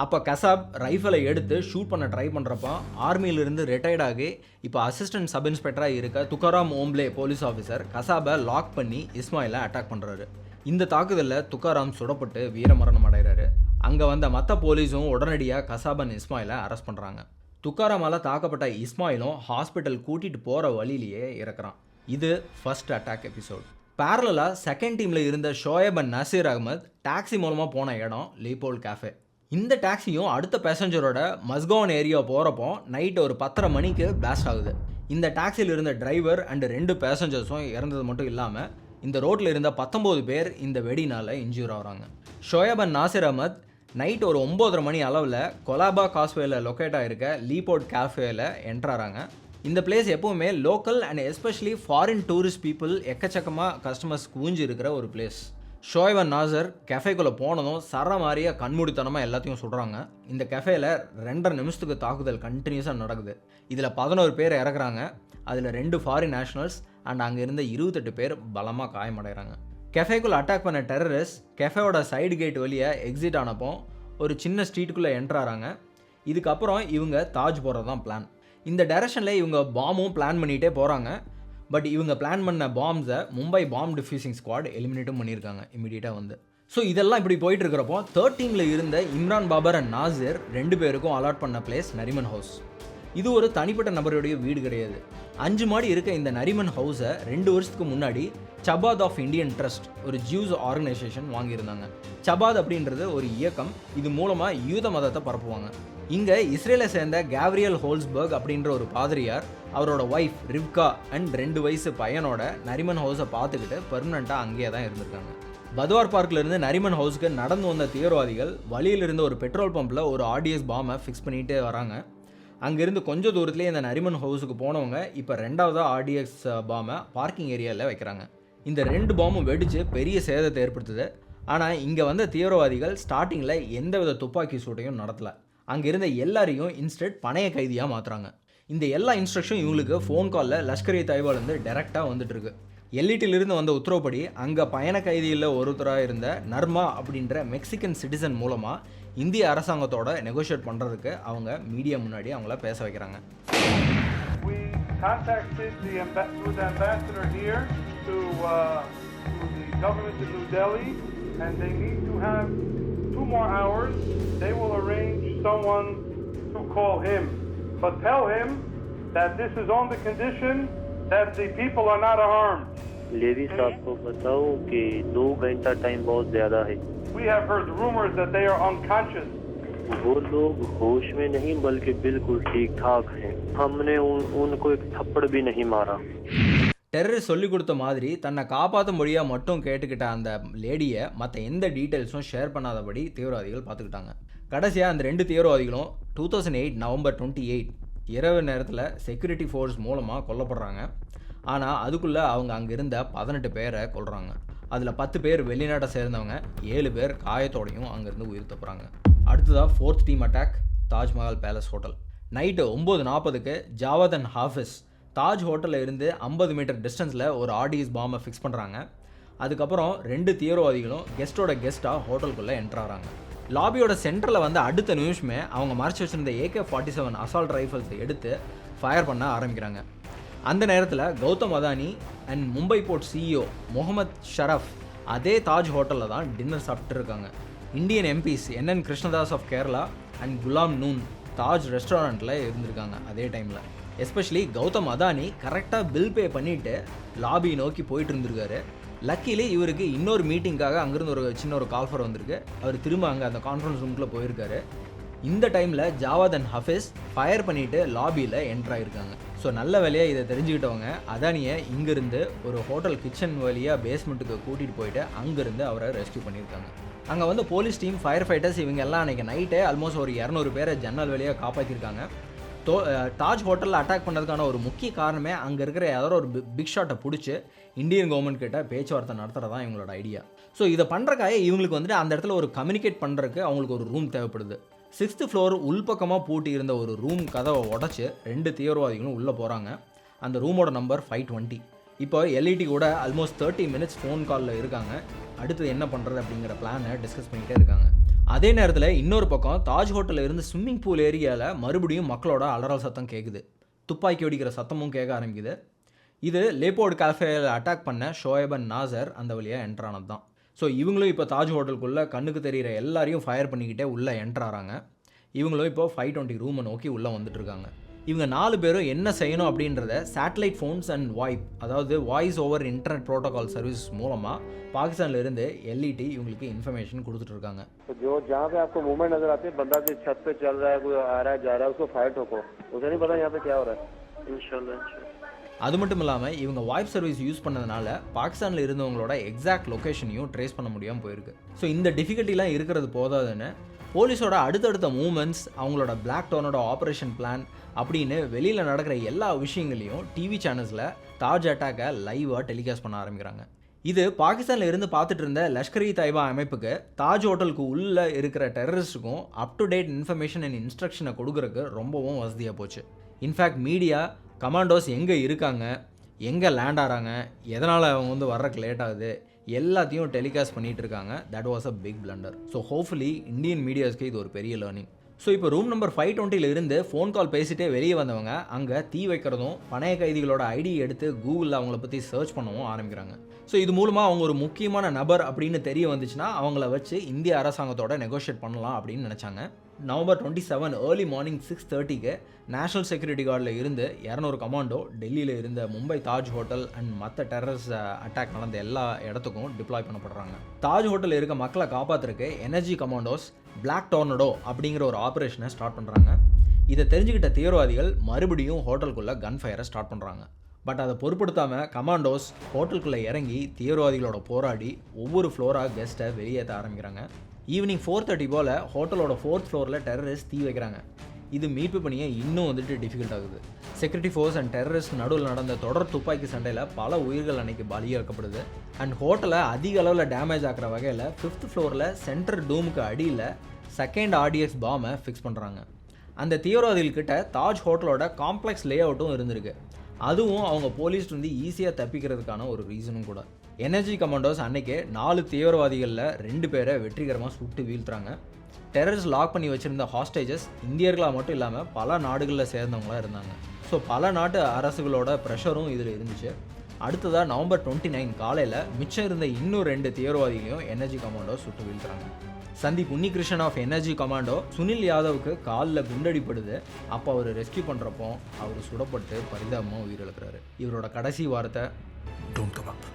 அப்போ கசாப் ரைஃபிளை எடுத்து ஷூட் பண்ண ட்ரை பண்ணுறப்போ ஆர்மியிலிருந்து ரிட்டையர்ட் ஆகி இப்போ அசிஸ்டன்ட் சப் இன்ஸ்பெக்டராக இருக்க துக்காராம் ஓம்ப்லே போலீஸ் ஆஃபீஸர் கசாபை லாக் பண்ணி இஸ்மாயிலை அட்டாக் பண்ணுறாரு. இந்த தாக்குதலில் துக்காராம் சுடப்பட்டு வீரமரணம் அடைகிறாரு. அங்கே வந்த மற்ற போலீஸும் உடனடியாக கசாபன் இஸ்மாயிலை அரெஸ்ட் பண்ணுறாங்க. துக்காராமால் தாக்கப்பட்ட இஸ்மாயிலும் ஹாஸ்பிட்டல் கூட்டிகிட்டு போகிற வழியிலேயே இறக்குறான். இது ஃபர்ஸ்ட் அட்டாக் எபிசோட். பேரலாக செகண்ட் டீமில் இருந்த ஷோயப் அண்ட் நசீர் அகமது டாக்ஸி மூலமாக போன இடம் லியோபோல்ட் கேஃபே. இந்த டாக்ஸியும் அடுத்த பேசஞ்சரோட மஸ்கோன் ஏரியா போகிறப்போ நைட்டு ஒரு 10:30 மணிக்கு பிளாஸ்ட் ஆகுது. இந்த டாக்ஸியில் இருந்த டிரைவர் அண்டு 2 பேசஞ்சர்ஸும் இறந்தது மட்டும் இல்லாமல் இந்த ரோட்டில் இருந்த 19 பேர் இந்த வெடினால் இன்ஜூர் ஆகிறாங்க. ஷோயப் அண்ட் நாசிர் அகமத் நைட் ஒரு 9:30 மணி அளவில் கொலாபா காஸ்வேயில் லொக்கேட் ஆகிருக்க லீபோர்ட் கேஃபேயில் என்ட்ராகிறாங்க. இந்த பிளேஸ் எப்போவுமே local and especially foreign tourist people எக்கச்சக்கமாக கஸ்டமர்ஸ் குவிஞ்சு இருக்கிற ஒரு பிளேஸ். ஷோயப் அண்ட் நாசர் கெஃபேக்குள்ளே போனதும் சர மாதிரியே கண்மூடித்தனமாக எல்லாத்தையும் சொல்கிறாங்க. இந்த கெஃபேயில் 2.5 நிமிஷத்துக்கு தாக்குதல் கண்டினியூஸாக நடக்குது. இதில் 11 பேர் இறக்குறாங்க. அதில் 2 ஃபாரின் நேஷனல்ஸ் அண்ட் அங்கே இருந்த 28 பேர் பலமாக காயமடைகிறாங்க. கெஃபேக்குள்ளே அட்டாக் பண்ண டெரரிஸ்ட் கெஃபேவோட சைடு கேட் வழியாக எக்ஸிட் ஆனப்போ ஒரு சின்ன ஸ்ட்ரீட்டுக்குள்ளே என்ட்ராகிறாங்க. இதுக்கப்புறம் இவங்க தாஜ் போகிறது தான் பிளான். இந்த டைரக்ஷனில் இவங்க பாம்பும் பிளான் பண்ணிகிட்டே போகிறாங்க. பட் இவங்க பிளான் பண்ண பாம்ஸை மும்பை பாம் டிஃப்யூசிங் ஸ்குவாட் எலிமினேட்டும் பண்ணியிருக்காங்க இமீடியட்டாக வந்து. ஸோ இதெல்லாம் இப்படி போயிட்டு இருக்கிறப்போ 13ல் இருந்த இம்ரான் பாபர் அண்ட் நாசிர் 2 பேருக்கும் அலாட் பண்ண பிளேஸ் நரிமன் ஹவுஸ். இது ஒரு தனிப்பட்ட நபருடைய வீடு கிடையாது. 5 மாடி இருக்க இந்த நரிமன் ஹவுஸை 2 வருஷத்துக்கு முன்னாடி சபாத் ஆஃப் இந்தியன் ட்ரஸ்ட், ஒரு ஜூஸ் ஆர்கனைசேஷன் வாங்கியிருந்தாங்க. சபாத் அப்படின்றது ஒரு இயக்கம். இது மூலமாக யூத மதத்தை பரப்புவாங்க. இங்கே இஸ்ரேலை சேர்ந்த கேவ்ரியல் ஹோல்ஸ்பர்க் அப்படின்ற ஒரு பாதிரியார், அவரோட ஒய்ஃப் ரிவ்கா அண்ட் 2 வயசு பையனோட நரிமன் ஹவுஸை பார்த்துக்கிட்டு பெர்மனண்ட்டாக அங்கேயே தான் இருந்திருக்காங்க. பத்வார் பார்க்கிலிருந்து நரிமன் ஹவுஸ்க்கு நடந்து வந்த தீவிரவாதிகள் வழியில் இருந்த ஒரு பெட்ரோல் பம்பில் ஒரு ஆர்டிஎஸ் பாமை ஃபிக்ஸ் பண்ணிகிட்டே வராங்க. அங்கேருந்து கொஞ்சம் தூரத்துலேயே இந்த நரிமன் ஹவுஸுக்கு போனவங்க இப்போ 2வது ஆர்டிஎஸ் பாமை பார்க்கிங் ஏரியாவில் வைக்கிறாங்க. இந்த 2 பாம்பும் வெடித்து பெரிய சேதத்தை ஏற்படுத்துது. ஆனால் இங்கே வந்த தீவிரவாதிகள் ஸ்டார்டிங்கில் எந்தவித துப்பாக்கி சூட்டையும் நடத்தலை. அங்கே இருந்த எல்லாரையும் இன்ஸ்டெட் பணைய கைதியாக மாற்றுறாங்க. இந்த எல்லா இன்ஸ்ட்ரக்ஷனும் இவங்களுக்கு ஃபோன் காலில் லஷ்கர்-இ-தைபாலேருந்து டைரெக்டாக வந்துட்டுருக்கு. எல்இடியிலிருந்து வந்த உத்தரவுப்படி அங்கே பயண கைதியில் ஒருத்தராக இருந்த நர்மா அப்படின்ற மெக்சிகன் சிட்டிசன் மூலமாக இந்திய அரசாங்கத்தோட நெகோஷியேட் பண்ணுறதுக்கு அவங்க மீடியா முன்னாடி அவங்கள பேச வைக்கிறாங்க. We contacted the ambassador here to the government of New Delhi, and they need to have 2 more hours. They will arrange someone to call him, but tell him that this is on the condition that the people are not harmed. Lady साहब को बताओ कि 2 घंटा time बहुत ज़्यादा है. We have heard rumors that they are unconscious. वो लोग होश में नहीं बल्कि बिल्कुल ठीक ठाक हैं. हमने उनको एक थप्पड़ भी नहीं मारा. டெரரிஸ்ட் சொல்லிக் கொடுத்த மாதிரி தன்னை காப்பாற்றும்படியாக மட்டும் கேட்டுக்கிட்ட அந்த லேடியை மற்ற எந்த டீட்டெயில்ஸும் ஷேர் பண்ணாதபடி தீவிரவாதிகள் பார்த்துக்கிட்டாங்க. கடைசியாக அந்த 2 தீவிரவாதிகளும் 2008 நவம்பர் 28 இரவு நேரத்தில் செக்யூரிட்டி ஃபோர்ஸ் மூலமாக கொல்லப்படுறாங்க. ஆனால் அதுக்குள்ளே அவங்க அங்கே இருந்த 18 பேரை கொல்றாங்க. அதில் 10 பேர் வெளிநாட்டை சேர்ந்தவங்க, 7 பேர் காயத்தோடையும் அங்கேருந்து உயிர் தப்புறாங்க. அடுத்ததாக 4th team attack, Taj Mahal palace hotel. Night 9:40க்கு ஜாவத் அண்ட் ஹாஃபிஸ் தாஜ் ஹோட்டலில் இருந்து 50 மீட்டர் டிஸ்டன்ஸில் ஒரு ஆர்டிஎஸ் பாம்பை ஃபிக்ஸ் பண்ணுறாங்க. அதுக்கப்புறம் 2 தீவிரவாதிகளும் கெஸ்ட்டோட கெஸ்ட்டாக ஹோட்டலுக்குள்ளே என்ட்ராகிறாங்க. லாபியோட சென்டரில் வந்து அடுத்த நிமிஷமே அவங்க மறைச்சி வச்சிருந்த AK-47 அசால்ட் ரைஃபிள்ஸை எடுத்து ஃபயர் பண்ண ஆரம்பிக்கிறாங்க. அந்த நேரத்தில் Gautam Adani and Mumbai port CEO Mohammed Sharaf அதே தாஜ் ஹோட்டலில் தான் டின்னர் சாப்பிட்டு இருக்காங்க. Indian MPs NN Krishnadas of Kerala and Ghulam Noon Taj ரெஸ்டாரண்ட்டில் இருந்திருக்காங்க அதே டைமில். எஸ்பெஷலி கௌதம் அதானி கரெக்டாக பில் பே பண்ணிவிட்டு லாபி நோக்கி போயிட்டு இருந்திருக்காரு. லக்கிலி இவருக்கு இன்னொரு மீட்டிங்காக அங்கேருந்து ஒரு சின்ன ஒரு கால்ஃபர் வந்திருக்கு. அவர் திரும்ப அங்கே அந்த கான்ஃபரன்ஸ் ரூம்குள்ளே போயிருக்காரு. இந்த டைமில் ஜாவத் அண்ட் ஹஃபிஸ் ஃபயர் பண்ணிவிட்டு லாபியில் என்ட்ராயிருக்காங்க. ஸோ நல்ல வேலையாக இதை தெரிஞ்சுக்கிட்டவங்க அதானியை இங்கேருந்து ஒரு ஹோட்டல் கிச்சன் வழியாக பேஸ்மெண்ட்டுக்கு கூட்டிகிட்டு போயிட்டு அங்கேருந்து அவரை ரெஸ்க்யூ பண்ணியிருக்காங்க. அங்கே வந்து போலீஸ் டீம், ஃபயர் ஃபைட்டர்ஸ் இவங்க எல்லாம் அன்றைக்கி நைட்டே ஆல்மோஸ்ட் ஒரு 200 பேரை ஜன்னல் வழியாக காப்பாற்றிருக்காங்க. தாஜ் ஹோட்டலில் அட்டாக் பண்ணுறதுக்கான ஒரு முக்கிய காரணமே அங்கே இருக்கிற ஏதோ ஒரு பிக் ஷாட்டை பிடிச்சி இந்தியன் கவர்மெண்ட் கிட்ட பேச்சுவார்த்தை நடத்துகிறது தான் இவங்களோட ஐடியா. ஸோ இதை பண்ணுறக்காக இவங்களுக்கு வந்துட்டு அந்த இடத்துல ஒரு கம்யூனிகேட் பண்ணுறதுக்கு அவங்களுக்கு ஒரு ரூம் தேவைப்படுது. 6th ஃப்ளோர் உள்பக்கமாக பூட்டி இருந்த ஒரு ரூம் கதவை உடச்சி 2 தீவிரவாதிகளும் உள்ளே போகிறாங்க. அந்த ரூமோட நம்பர் 520. இப்போ LET கூட ஆல்மோஸ்ட் 30 மினிட்ஸ் ஃபோன் காலில் இருக்காங்க. அடுத்து என்ன பண்ணுறது அப்படிங்கிற பிளானை டிஸ்கஸ் பண்ணிகிட்டே இருக்காங்க. அதே நேரத்தில் இன்னொரு பக்கம் தாஜ் ஹோட்டலில் இருந்து ஸ்விம்மிங் பூல் ஏரியாவில் மறுபடியும் மக்களோட அலறல் சத்தம் கேட்குது. துப்பாக்கி வெடிக்கிற சத்தமும் கேட்க ஆரம்பிக்குது. இது லேப்போர்டு காஃபேயில் அட்டாக் பண்ண ஷோயப் அண்ட் நாசர் அந்த வழியாக என்ட்ரானது தான். ஸோ இவங்களும் இப்போ தாஜ் ஹோட்டலுக்குள்ளே கண்ணுக்கு தெரிகிற எல்லாரையும் ஃபயர் பண்ணிக்கிட்டே உள்ளே என்ட்ராறாங்க. இவங்களும் இப்போ 520 ரூமை நோக்கி உள்ளே வந்துட்டுருக்காங்க. இவங்க 4 பேரும் என்ன செய்யணும் அப்படின்றத சேட்டலைட் ஃபோன்ஸ் அண்ட் வாய்ப், அதாவது voice over internet protocol service மூலமாக பாகிஸ்தானில் இருந்து LET இவங்களுக்கு இன்ஃபர்மேஷன் கொடுத்துட்ருக்காங்க. जो जहाँ पे आपको मूवमेंट नजर आती है, बंदा के छत पे चल रहा है, कोई आ रहा है जा रहा है, उसको फायर ठोको. उसे नहीं पता यहाँ पे क्या हो रहा है. इंशाल्लाह. அது மட்டும் இல்லாமல் இவங்க வாய்ப் சர்வீஸ் யூஸ் பண்ணதுனால பாகிஸ்தானில் இருந்தவங்களோட எக்ஸாக்ட் லொக்கேஷனையும் ட்ரேஸ் பண்ண முடியாமல் போயிருக்கு. ஸோ இந்த டிஃபிகல்ட்டிலாம் இருக்கிறது போதாதுன்னு போலீஸோட அடுத்தடுத்த மூவ்மெண்ட்ஸ், அவங்களோட பிளாக் டோனோட ஆப்ரேஷன் பிளான் அப்படின்னு வெளியில் நடக்கிற எல்லா விஷயங்களையும் டிவி சேனல்ஸில் தாஜ் அட்டாக்கை லைவாக டெலிகாஸ்ட் பண்ண ஆரம்பிக்கிறாங்க. இது பாகிஸ்தானில் இருந்து பார்த்துட்டு இருந்த லஷ்கர்-இ-தைபா அமைப்புக்கு தாஜ் ஹோட்டலுக்கு உள்ளே இருக்கிற டெரரிஸ்ட்டுக்கும் up to date information and இன்ஸ்ட்ரக்ஷனை கொடுக்குறதுக்கு ரொம்பவும் வசதியாக போச்சு. இன்ஃபேக்ட் மீடியா கமாண்டோஸ் எங்கே இருக்காங்க, எங்கே லேண்ட் ஆகிறாங்க, எதனால் அவங்க வந்து வர்றதுக்கு லேட் ஆகுது, எல்லாத்தையும் டெலிகாஸ்ட் பண்ணிகிட்டு இருக்காங்க. That was a big blunder. So hopefully Indian மீடியாஸ்க்கு இது ஒரு பெரிய லேர்னிங். ஸோ இப்போ ரூம் நம்பர் 520 இருந்து ஃபோன் கால் பேசிட்டே வெளியே வந்தவங்க அங்கே தீ வைக்கிறதும் பணைய கைதிகளோட ஐடி எடுத்து கூகுளில் அவங்கள பற்றி சர்ச் பண்ணவும் ஆரம்பிக்கிறாங்க. ஸோ இது மூலமாக அவங்க ஒரு முக்கியமான நபர் அப்படின்னு தெரிய வந்துச்சுன்னா அவங்கள வச்சு இந்திய அரசாங்கத்தோட நெகோஷியேட் பண்ணலாம் அப்படின்னு நினச்சாங்க. நவம்பர் 27 ஏர்லி மார்னிங் 6:30க்கு நேஷனல் செக்யூரிட்டி கார்டில் இருந்து 200 கமாண்டோ டெல்லியில் இருந்த மும்பை தாஜ் ஹோட்டல் அண்ட் மற்ற டெரரிஸ்ட் அட்டாக் நடந்த எல்லா இடத்துக்கும் டிப்ளாய் பண்ணப்படுறாங்க. தாஜ் ஹோட்டலில் இருக்க மக்களை காப்பாற்றுறதுக்கு எனர்ஜி கமாண்டோஸ் பிளாக் டோர்னடோ அப்படிங்கிற ஒரு ஆப்ரேஷனை ஸ்டார்ட் பண்ணுறாங்க. இதை தெரிஞ்சுக்கிட்ட தீவிரவாதிகள் மறுபடியும் ஹோட்டலுக்குள்ளே கன் ஃபயரை ஸ்டார்ட் பண்ணுறாங்க. பட் அதை பொருட்படுத்தாமல் கமாண்டோஸ் ஹோட்டலுக்குள்ளே இறங்கி தீவிரவாதிகளோட போராடி ஒவ்வொரு ஃப்ளோராக கெஸ்ட்டை வெளியேற்ற ஆரம்பிக்கிறாங்க. ஈவினிங் 4:30 போல் ஹோட்டலோட 4th ஃப்ளோரில் டெரரிஸ்ட் தீ வைக்கிறாங்க. இது மீட்பு பணியை இன்னும் டிஃபிகல்ட் ஆகுது. செக்யூரிட்டி ஃபோர்ஸ் அண்ட் டெரரிஸ்ட் நடுவில் நடந்த தொடர் துப்பாக்கி சண்டையில் பல உயிர்கள் அன்னைக்கு பலியாக்கப்படுது. அண்ட் ஹோட்டலை அதிக அளவில் டேமேஜ் ஆகிற வகையில் 5th ஃப்ளோரில் சென்ட்ரல் டூமுக்கு அடியில் செகண்ட் RDX பாமை ஃபிக்ஸ் பண்ணுறாங்க. அந்த தீவிரவாதிகள்கிட்ட தாஜ் ஹோட்டலோட காம்ப்ளெக்ஸ் லே அவுட்டும் இருந்திருக்கு. அதுவும் அவங்க போலீஸ் ஈஸியாக தப்பிக்கிறதுக்கான ஒரு ரீசனும் கூட. எனர்ஜி கமாண்டோஸ் அன்னைக்கு 4 தீவிரவாதிகளில் 2 பேரை வெற்றிகரமாக சுட்டு வீழ்த்துறாங்க. டெரரிஸ்ட் லாக் பண்ணி வச்சுருந்த ஹாஸ்டேஜஸ் இந்தியர்களாக மட்டும் இல்லாமல் பல நாடுகளில் சேர்ந்தவங்களாக இருந்தாங்க. ஸோ பல நாட்டு அரசுகளோட ப்ரெஷரும் இதில் இருந்துச்சு. அடுத்ததாக நவம்பர் 29 காலையில் மிச்சம் இருந்த இன்னும் 2 தீவிரவாதிகளையும் எனர்ஜி கமாண்டோ சுட்டு வீழ்த்துறாங்க. Sandeep Unnikrishnan of NSG commando Sunil யாதவுக்கு காலில் குண்டடிப்படுது. அப்போ அவர் ரெஸ்கியூ பண்ணுறப்போ அவர் சுடப்பட்டு பரிதாபமாக உயிரிழக்கிறாரு. இவரோட கடைசி வார்த்தை don't come up,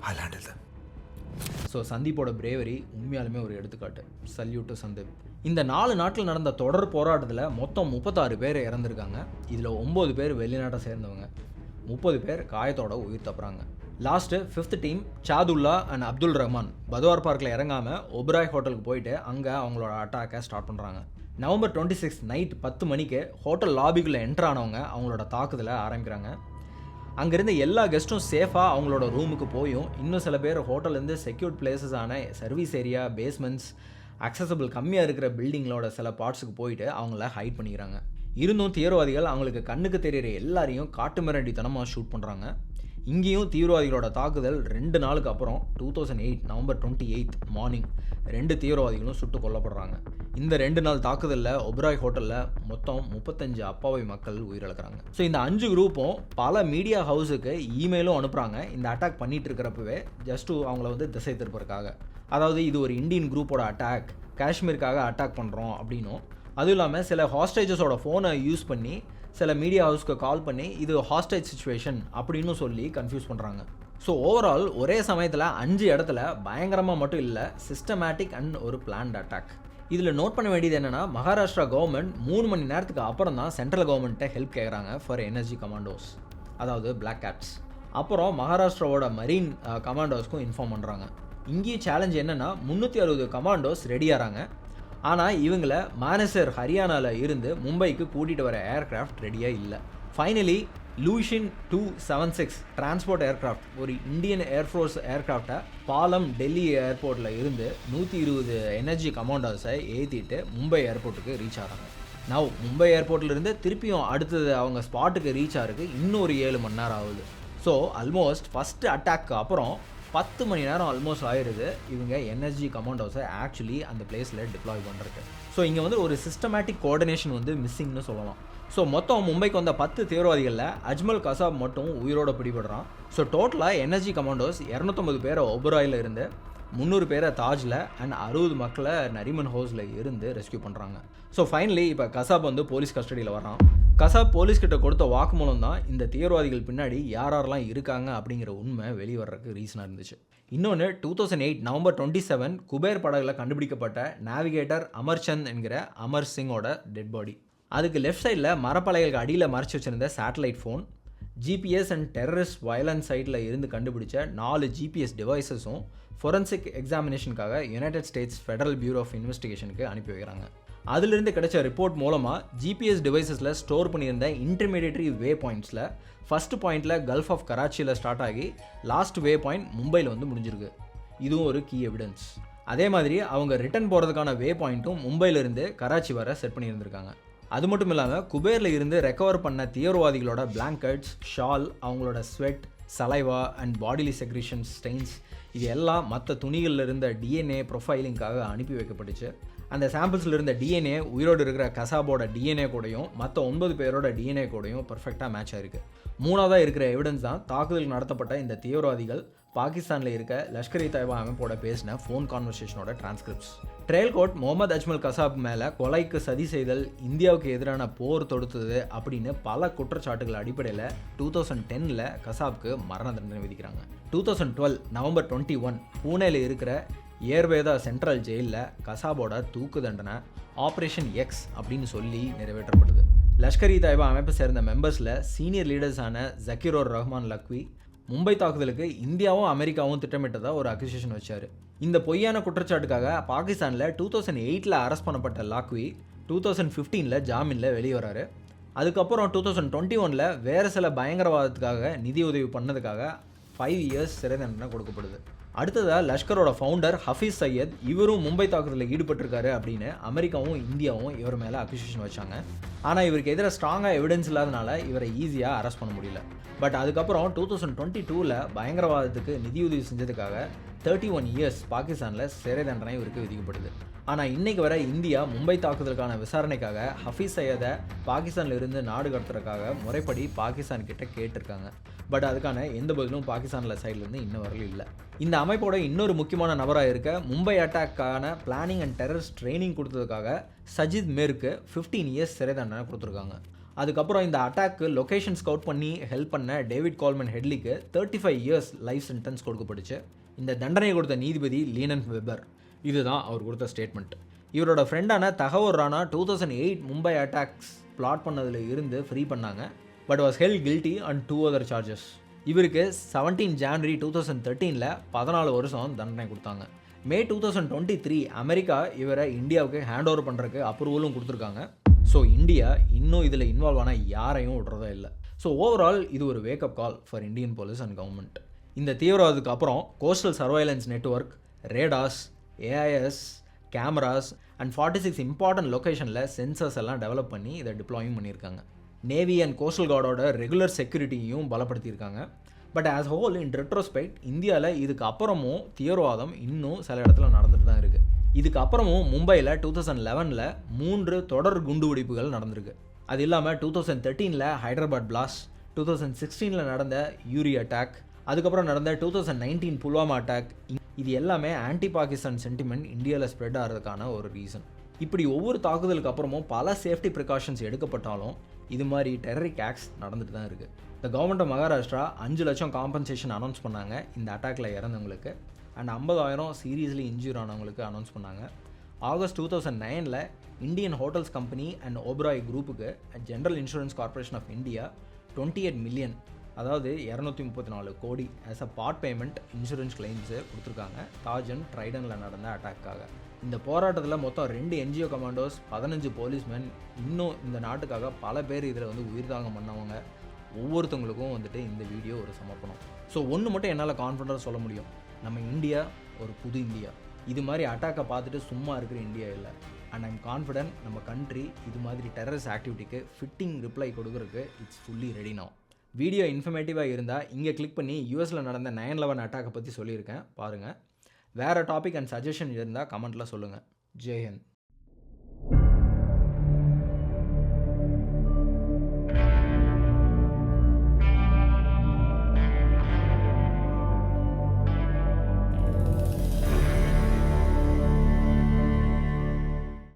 I'll handle them. So சந்தீப்போட பிரேவரி உண்மையாலுமே ஒரு எடுத்துக்காட்டு. Salute to Sandeep. இந்த 4 நாட்டில் நடந்த தொடர் போராட்டத்தில் மொத்தம் 36 பேர் இறந்துருக்காங்க. இதில் 9 பேர் வெளிநாட்டை சேர்ந்தவங்க, 30 பேர் காயத்தோட உயிர் தப்புறாங்க. Last 5th team Sadullah and Abdul Rahman Badhwar பார்க்கில் இறங்காமல் ஒபராய் ஹோட்டலுக்கு போயிட்டு அங்கே அவங்களோட அட்டாக்கை ஸ்டார்ட் பண்ணுறாங்க. நவம்பர் 26 நைட் 10 மணிக்கு ஹோட்டல் லாபிக்குள்ளே என்ட்ரு ஆனவங்க அவங்களோட தாக்குதலை ஆரம்பிக்கிறாங்க. அங்கேருந்து எல்லா கெஸ்ட்டும் சேஃபாக அவங்களோட ரூமுக்கு போயும் இன்னும் சில பேர் ஹோட்டல்லேருந்து secured பிளேசஸான service area, basements, accessible கம்மியாக இருக்கிற பில்டிங்களோட சில பார்ட்ஸுக்கு போயிட்டு அவங்கள ஹைட் பண்ணிக்கிறாங்க. இருந்தும் தீவிரவாதிகள் அவங்களுக்கு கண்ணுக்கு தெரிகிற எல்லாரையும் காட்டு மிரண்டித்தனமாக ஷூட் பண்ணுறாங்க. இங்கேயும் தீவிரவாதிகளோட தாக்குதல் 2 நாளுக்கு அப்புறம் 2008 நவம்பர் 28 மார்னிங் 2 தீவிரவாதிகளும் சுட்டு கொல்லப்படுறாங்க. இந்த 2 நாள் தாக்குதலில் ஒபராய் ஹோட்டலில் மொத்தம் 35 அப்பாவி மக்கள் உயிரிழக்கிறாங்க. ஸோ இந்த 5 குரூப்பும் பல மீடியா ஹவுஸுக்கு இமெயிலும் அனுப்புகிறாங்க இந்த அட்டாக் பண்ணிட்டு இருக்கிறப்பவே, ஜஸ்ட்டு அவங்கள திசை திருப்பறதுக்காக. அதாவது இது ஒரு இந்தியன் குரூப்போட அட்டாக், காஷ்மீருக்காக அட்டாக் பண்ணுறோம் அப்படின்னும், அதுவும் இல்லாமல் சில ஹாஸ்டேஜஸோட ஃபோனை யூஸ் பண்ணி சில மீடியா ஹவுஸ்க்கு கால் பண்ணி இது ஹாஸ்டேஜ் சிச்சுவேஷன் அப்படின்னு சொல்லி கன்ஃபியூஸ் பண்ணுறாங்க. ஸோ ஓவரால் ஒரே சமயத்தில் 5 இடத்துல பயங்கரமாக மட்டும் இல்லை, சிஸ்டமேட்டிக் அண்ட் ஒரு பிளான்ட் அட்டாக். இதில் நோட் பண்ண வேண்டியது என்னென்னா, மகாராஷ்டிரா கவர்மெண்ட் 3 மணி நேரத்துக்கு அப்புறம் தான் சென்ட்ரல் கவர்மெண்ட்டை ஹெல்ப் கேட்குறாங்க ஃபார் எனர்ஜி கமாண்டோஸ், அதாவது பிளாக் கேட்ஸ். அப்புறம் மகாராஷ்டிராவோட மரீன் கமாண்டோஸ்க்கும் இன்ஃபார்ம் பண்ணுறாங்க. இங்கேயும் சேலஞ்ச் என்னென்னா 360 கமாண்டோஸ் ரெடியாகிறாங்க. ஆனால் இவங்கள மானசர் ஹரியானாவில் இருந்து மும்பைக்கு கூட்டிகிட்டு வர ஏர்க்ராஃப்ட் ரெடியாக இல்லை. ஃபைனலி லூஷின் 276 டிரான்ஸ்போர்ட் ஏர்க்ராஃப்ட், ஒரு இந்தியன் ஏர்ஃபோர்ஸ் ஏர்க்ராஃப்டை பாலம் டெல்லி ஏர்போர்ட்டில் இருந்து 120 எனர்ஜி கமாண்டோஸை ஏற்றிட்டு மும்பை ஏர்போர்ட்டுக்கு ரீச் ஆகிறாங்க. நவ் மும்பை ஏர்போர்ட்லேருந்து திருப்பியும் அடுத்தது அவங்க ஸ்பாட்டுக்கு ரீச் ஆகிறதுக்கு இன்னொரு 7 மணி நேரம் ஆகுது. ஸோ ஆல்மோஸ்ட் ஃபஸ்ட்டு அட்டாக்கு அப்புறம் 10 மணி நேரம் ஆல்மோஸ்ட் ஆயிடுது இவங்க எனர்ஜி கமாண்டோஸை ஆக்சுவலி அந்த பிளேஸில் டிப்ளாய் பண்ணுறதுக்கு. ஸோ இங்கே ஒரு சிஸ்டமேட்டிக் கோஆர்டினேஷன் மிஸ்ஸிங்னு சொல்லலாம். ஸோ மொத்தம் மும்பைக்கு வந்த 10 தீவிரவாதிகளில் அஜ்மல் கசாப் மட்டும் உயிரோட பிடிபடுறான். ஸோ டோட்டலாக எனர்ஜி கமாண்டோஸ் 250 பேரை ஒபராயில் இருந்து, 300 பேரை தாஜில் அண்ட் 60 மக்களை நரிமன் ஹவுஸில் இருந்து ரெஸ்கியூ பண்ணுறாங்க. ஸோ ஃபைனலி இப்போ கசாப் போலீஸ் கஸ்டடியில் வரான். கசாப் போலீஸ்கிட்ட கொடுத்த வாக்குமூலம் தான் இந்த தீவிரவாதிகள் பின்னாடி யாரெல்லாம் இருக்காங்க அப்படிங்கிற உண்மை வெளிவரதுக்கு ரீசனாக இருந்துச்சு. இன்னொன்று 2008 நவம்பர் 27 குபேர் படகுல கண்டுபிடிக்கப்பட்ட நேவிகேட்டர் அமர்சந்த் என்கிற அமர் சிங்கோட டெட் பாடி. அதுக்கு லெஃப்ட் சைடில் மரப்பலைகளுக்கு அடியில் மறைச்சி வச்சுருந்த satellite phone, GPS and terrorist violence சைட்டில் இருந்து கண்டுபிடிச்ச 4 ஜிபிஎஸ் டிவைசஸும் ஃபொரன்சிக் எக்ஸாமினேஷனுக்காக United States Federal Bureau of இன்வெஸ்டிகேஷனுக்கு அனுப்பி வைக்கிறாங்க. அதிலிருந்து கிடைச்ச ரிப்போர்ட் மூலமாக ஜிபிஎஸ் டிவைசஸில் ஸ்டோர் பண்ணியிருந்த இன்டர்மீடியேட்டரி வே பாயிண்ட்ஸில் ஃபஸ்ட்டு பாயிண்டில் கல்ஃப் ஆஃப் கராச்சியில் ஸ்டார்ட் ஆகி லாஸ்ட் வே பாயிண்ட் மும்பையில் முடிஞ்சிருக்கு. இதுவும் ஒரு கீ எவிடன்ஸ். அதே மாதிரி அவங்க ரிட்டர்ன் போகிறதுக்கான வே பாயிண்ட்டும் மும்பையிலிருந்து கராச்சி வர செட் பண்ணியிருந்திருக்காங்க. அது மட்டும் இல்லாமல் குபேரில் இருந்து ரெக்கவர் பண்ண தீவிரவாதிகளோட பிளாங்கெட்ஸ், ஷால், அவங்களோட sweat, saliva and bodily secretion stains இது எல்லாம் மற்ற துணிகளில் இருந்த டிஎன்ஏ ப்ரொஃபைலிங்காக அனுப்பி வைக்கப்பட்டுச்சு. அந்த சாம்பிள்ஸில் இருந்த டிஎன்ஏ உயிரோடு இருக்கிற கசாபோட டிஎன்ஏ கூடயும் மற்ற 9 பேரோட டிஎன்ஏ கூடயும் பர்ஃபெக்டாக மேட்ச் ஆயிருக்கு. மூணாவதாக இருக்கிற எவிடன்ஸ் தான் தாக்குதல் நடத்தப்பட்ட இந்த தீவிரவாதிகள் பாகிஸ்தானில் இருக்க லஷ்கர்-இ-தாய்பா அமைப்போட பேசின ஃபோன் கான்வர்சேஷனோட transcripts. Trial court Mohammed Ajmal Kasab மேலே கொலைக்கு சதி செய்தல், இந்தியாவுக்கு எதிரான போர் தொடுத்தது அப்படின்னு பல குற்றச்சாட்டுகள் அடிப்படையில் 2010 கசாப்க்கு மரண தண்டனை விதிக்கிறாங்க. 2012 நவம்பர் 21 பூனேல இருக்கிற ஏர்வேதா சென்ட்ரல் ஜெயிலில் கசாபோட தூக்கு தண்டனை ஆப்ரேஷன் எக்ஸ் அப்படின்னு சொல்லி நிறைவேற்றப்படுது. லஷ்கர்-இ-தாய்பா அமைப்பை சேர்ந்த மெம்பர்ஸில் சீனியர் லீடர்ஸான ஜக்கி-ur-Rehman Lakhvi மும்பை தாக்குதலுக்கு இந்தியாவும் அமெரிக்காவும் திட்டமிட்டதாக ஒரு அக்யூசேஷன் வச்சார். இந்த பொய்யான குற்றச்சாட்டுக்காக பாகிஸ்தானில் 2008 அரெஸ்ட் பண்ணப்பட்ட லாக்வி 2015 ஜாமீனில் வெளியே வராரு. அதுக்கப்புறம் 2021 வேறு சில பயங்கரவாதத்துக்காக நிதி உதவி பண்ணதுக்காக 5 இயர்ஸ் சிறை தண்டனை கொடுக்கப்படுது. அடுத்ததாக லஷ்கரோட ஃபவுண்டர் ஹஃபீஸ் சையத் இவரும் மும்பை தாக்குதலில் ஈடுபட்டிருக்காரு அப்படின்னு அமெரிக்காவும் இந்தியாவும் இவர் மேலே அக்யூசேஷன் வச்சாங்க. ஆனால் இவருக்கு எதிராக ஸ்ட்ராங்காக எவிடன்ஸ் இல்லாதனால இவரை ஈஸியாக அரெஸ்ட் பண்ண முடியல. பட் அதுக்கப்புறம் 2022 பயங்கரவாதத்துக்கு நிதியுதவி செஞ்சதுக்காக 31 இயர்ஸ் பாகிஸ்தானில் சிறை தண்டனை இவருக்கு விதிக்கப்படுது. ஆனால் இன்றைக்கு வர இந்தியா மும்பை தாக்குதலுக்கான விசாரணைக்காக ஹஃபீஸ் சையதை பாகிஸ்தானில் இருந்து நாடு கடத்துறதுக்காக முறைப்படி பாகிஸ்தான் கிட்ட கேட்டிருக்காங்க. பட் அதுக்கான எந்த பதிலும் பாகிஸ்தானில் சைட்லேருந்து இன்னும் வரலும் இல்லை. இந்த அமைப்போட இன்னொரு முக்கியமான நபராக இருக்க மும்பை அட்டாக்கான பிளானிங் அண்ட் டெரரிஸ்ட் ட்ரைனிங் கொடுத்ததுக்காக சஜித் மேருக்கு 15 இயர்ஸ் சிறை தண்டனை கொடுத்துருக்காங்க. அதுக்கப்புறம் இந்த அட்டாக்கு லொக்கேஷன் ஸ்கவுட் பண்ணி ஹெல்ப் பண்ண டேவிட் கோல்மன் ஹெட்லிக்கு 35 இயர்ஸ் லைஃப் சென்டென்ஸ் கொடுக்கப்பட்டுச்சு. இந்த தண்டனையை கொடுத்த நீதிபதி லீனன் வெபர். இதுதான் அவர் கொடுத்த ஸ்டேட்மெண்ட். இவரோட ஃப்ரெண்டான தகவூர் ராணா 2008 மும்பை அட்டாக்ஸ் பிளாட் பண்ணதில் இருந்து ஃப்ரீ பண்ணாங்க. But was held guilty and 2 other charges. இவருக்கு 17 ஜான்வரி 2013 14 வருஷம் தண்டனை கொடுத்தாங்க. மே 2023 அமெரிக்கா இவரை இந்தியாவுக்கு ஹேண்ட் ஓவர் பண்ணுறதுக்கு அப்ரூவலும் கொடுத்துருக்காங்க. ஸோ இந்தியா இன்னும் இதில் இன்வால்வ் ஆன யாரையும் விடுறதா இல்லை. ஸோ ஓவரால் இது ஒரு wake up call for Indian police and government. இந்த தீவிரவாதத்துக்கு அப்புறம் coastal surveillance network, radars, AIS cameras and 46 important லொக்கேஷனில் சென்சர்ஸ் எல்லாம் டெவலப் பண்ணி இதை டிப்ளாயும் பண்ணியிருக்காங்க. நேவி அண்ட் கோஸ்டல் கார்டோட ரெகுலர் செக்யூரிட்டியும் பலப்படுத்தியிருக்காங்க. But as whole in retrospect இந்தியாவில் இதுக்கு அப்புறமும் தீவிரவாதம் இன்னும் சில இடத்துல நடந்துட்டு தான் இருக்குது. இதுக்கு அப்புறமும் மும்பையில் 2011 3 தொடர் குண்டுவெடிப்புகள் நடந்திருக்கு. அது இல்லாமல் 2013 ஹைதராபாத் பிளாஸ்ட், 2016 நடந்த யூரி அட்டாக், அதுக்கப்புறம் நடந்த 2019 புல்வாமா அட்டாக். இது எல்லாமே ஆன்டி பாகிஸ்தான் சென்டிமெண்ட் இந்தியாவில் ஸ்ப்ரெட் ஆகிறதுக்கான ஒரு ரீசன். இப்படி ஒவ்வொரு தாக்குதலுக்கு அப்புறமும் பல சேஃப்டி ப்ரிகாஷன்ஸ் எடுக்கப்பட்டாலும் இது மாதிரி டெரரிக் ஆக்ட்ஸ் நடந்துட்டு தான் இருக்குது. த கவர்மெண்ட் ஆஃப் மகாராஷ்டிரா 5 லட்சம் காம்பன்சேஷன் அனௌன்ஸ் பண்ணாங்க இந்த அட்டாக்ல இறந்தவங்களுக்கு. அண்ட் 50,000 சீரியஸ்லி இன்ஜூர் ஆனவங்களுக்கு அனௌன்ஸ் பண்ணாங்க. August 2009 Indian hotels company and Oberoi குரூப்புக்கு general insurance corporation of India 28 million, அதாவது 234 crore as a part payment insurance claims கொடுத்துருக்காங்க தாஜ் அண்ட் ட்ரைடனில் நடந்த அட்டாக்காக. இந்த போராட்டத்தில் மொத்தம் 2 என்ஜிஓ கமாண்டோஸ், 15 போலீஸ்மேன், இன்னும் இந்த நாட்டுக்காக பல பேர் இதில் உயிர்தாங்கம் பண்ணவங்க ஒவ்வொருத்தவங்களுக்கும் இந்த வீடியோ ஒரு சமர்ப்பணம். ஸோ ஒன்று மட்டும் என்னால் கான்ஃபிடண்ட்டாக சொல்ல முடியும், நம்ம இந்தியா ஒரு புது இந்தியா. இது மாதிரி அட்டாக்கை பார்த்துட்டு சும்மா இருக்கிற இந்தியா இல்லை. அண்ட் ஐம் கான்ஃபிடென்ட் நம்ம கண்ட்ரி இது மாதிரி டெரரிஸ்ட் ஆக்டிவிட்டிக்கு ஃபிட்டிங் ரிப்ளை கொடுக்குறதுக்கு it's fully ready now. Video இன்ஃபர்மேட்டிவாக இருந்தால் இங்கே கிளிக் பண்ணி யூஎஸில் நடந்த 9/11 அட்டாக்கை பற்றி சொல்லியிருக்கேன் பாருங்கள். வேறு டாபிக் அண்ட் சஜஷன் இருந்தால் கமெண்ட்டில் சொல்லுங்கள். ஜெய் ஹிந்த்.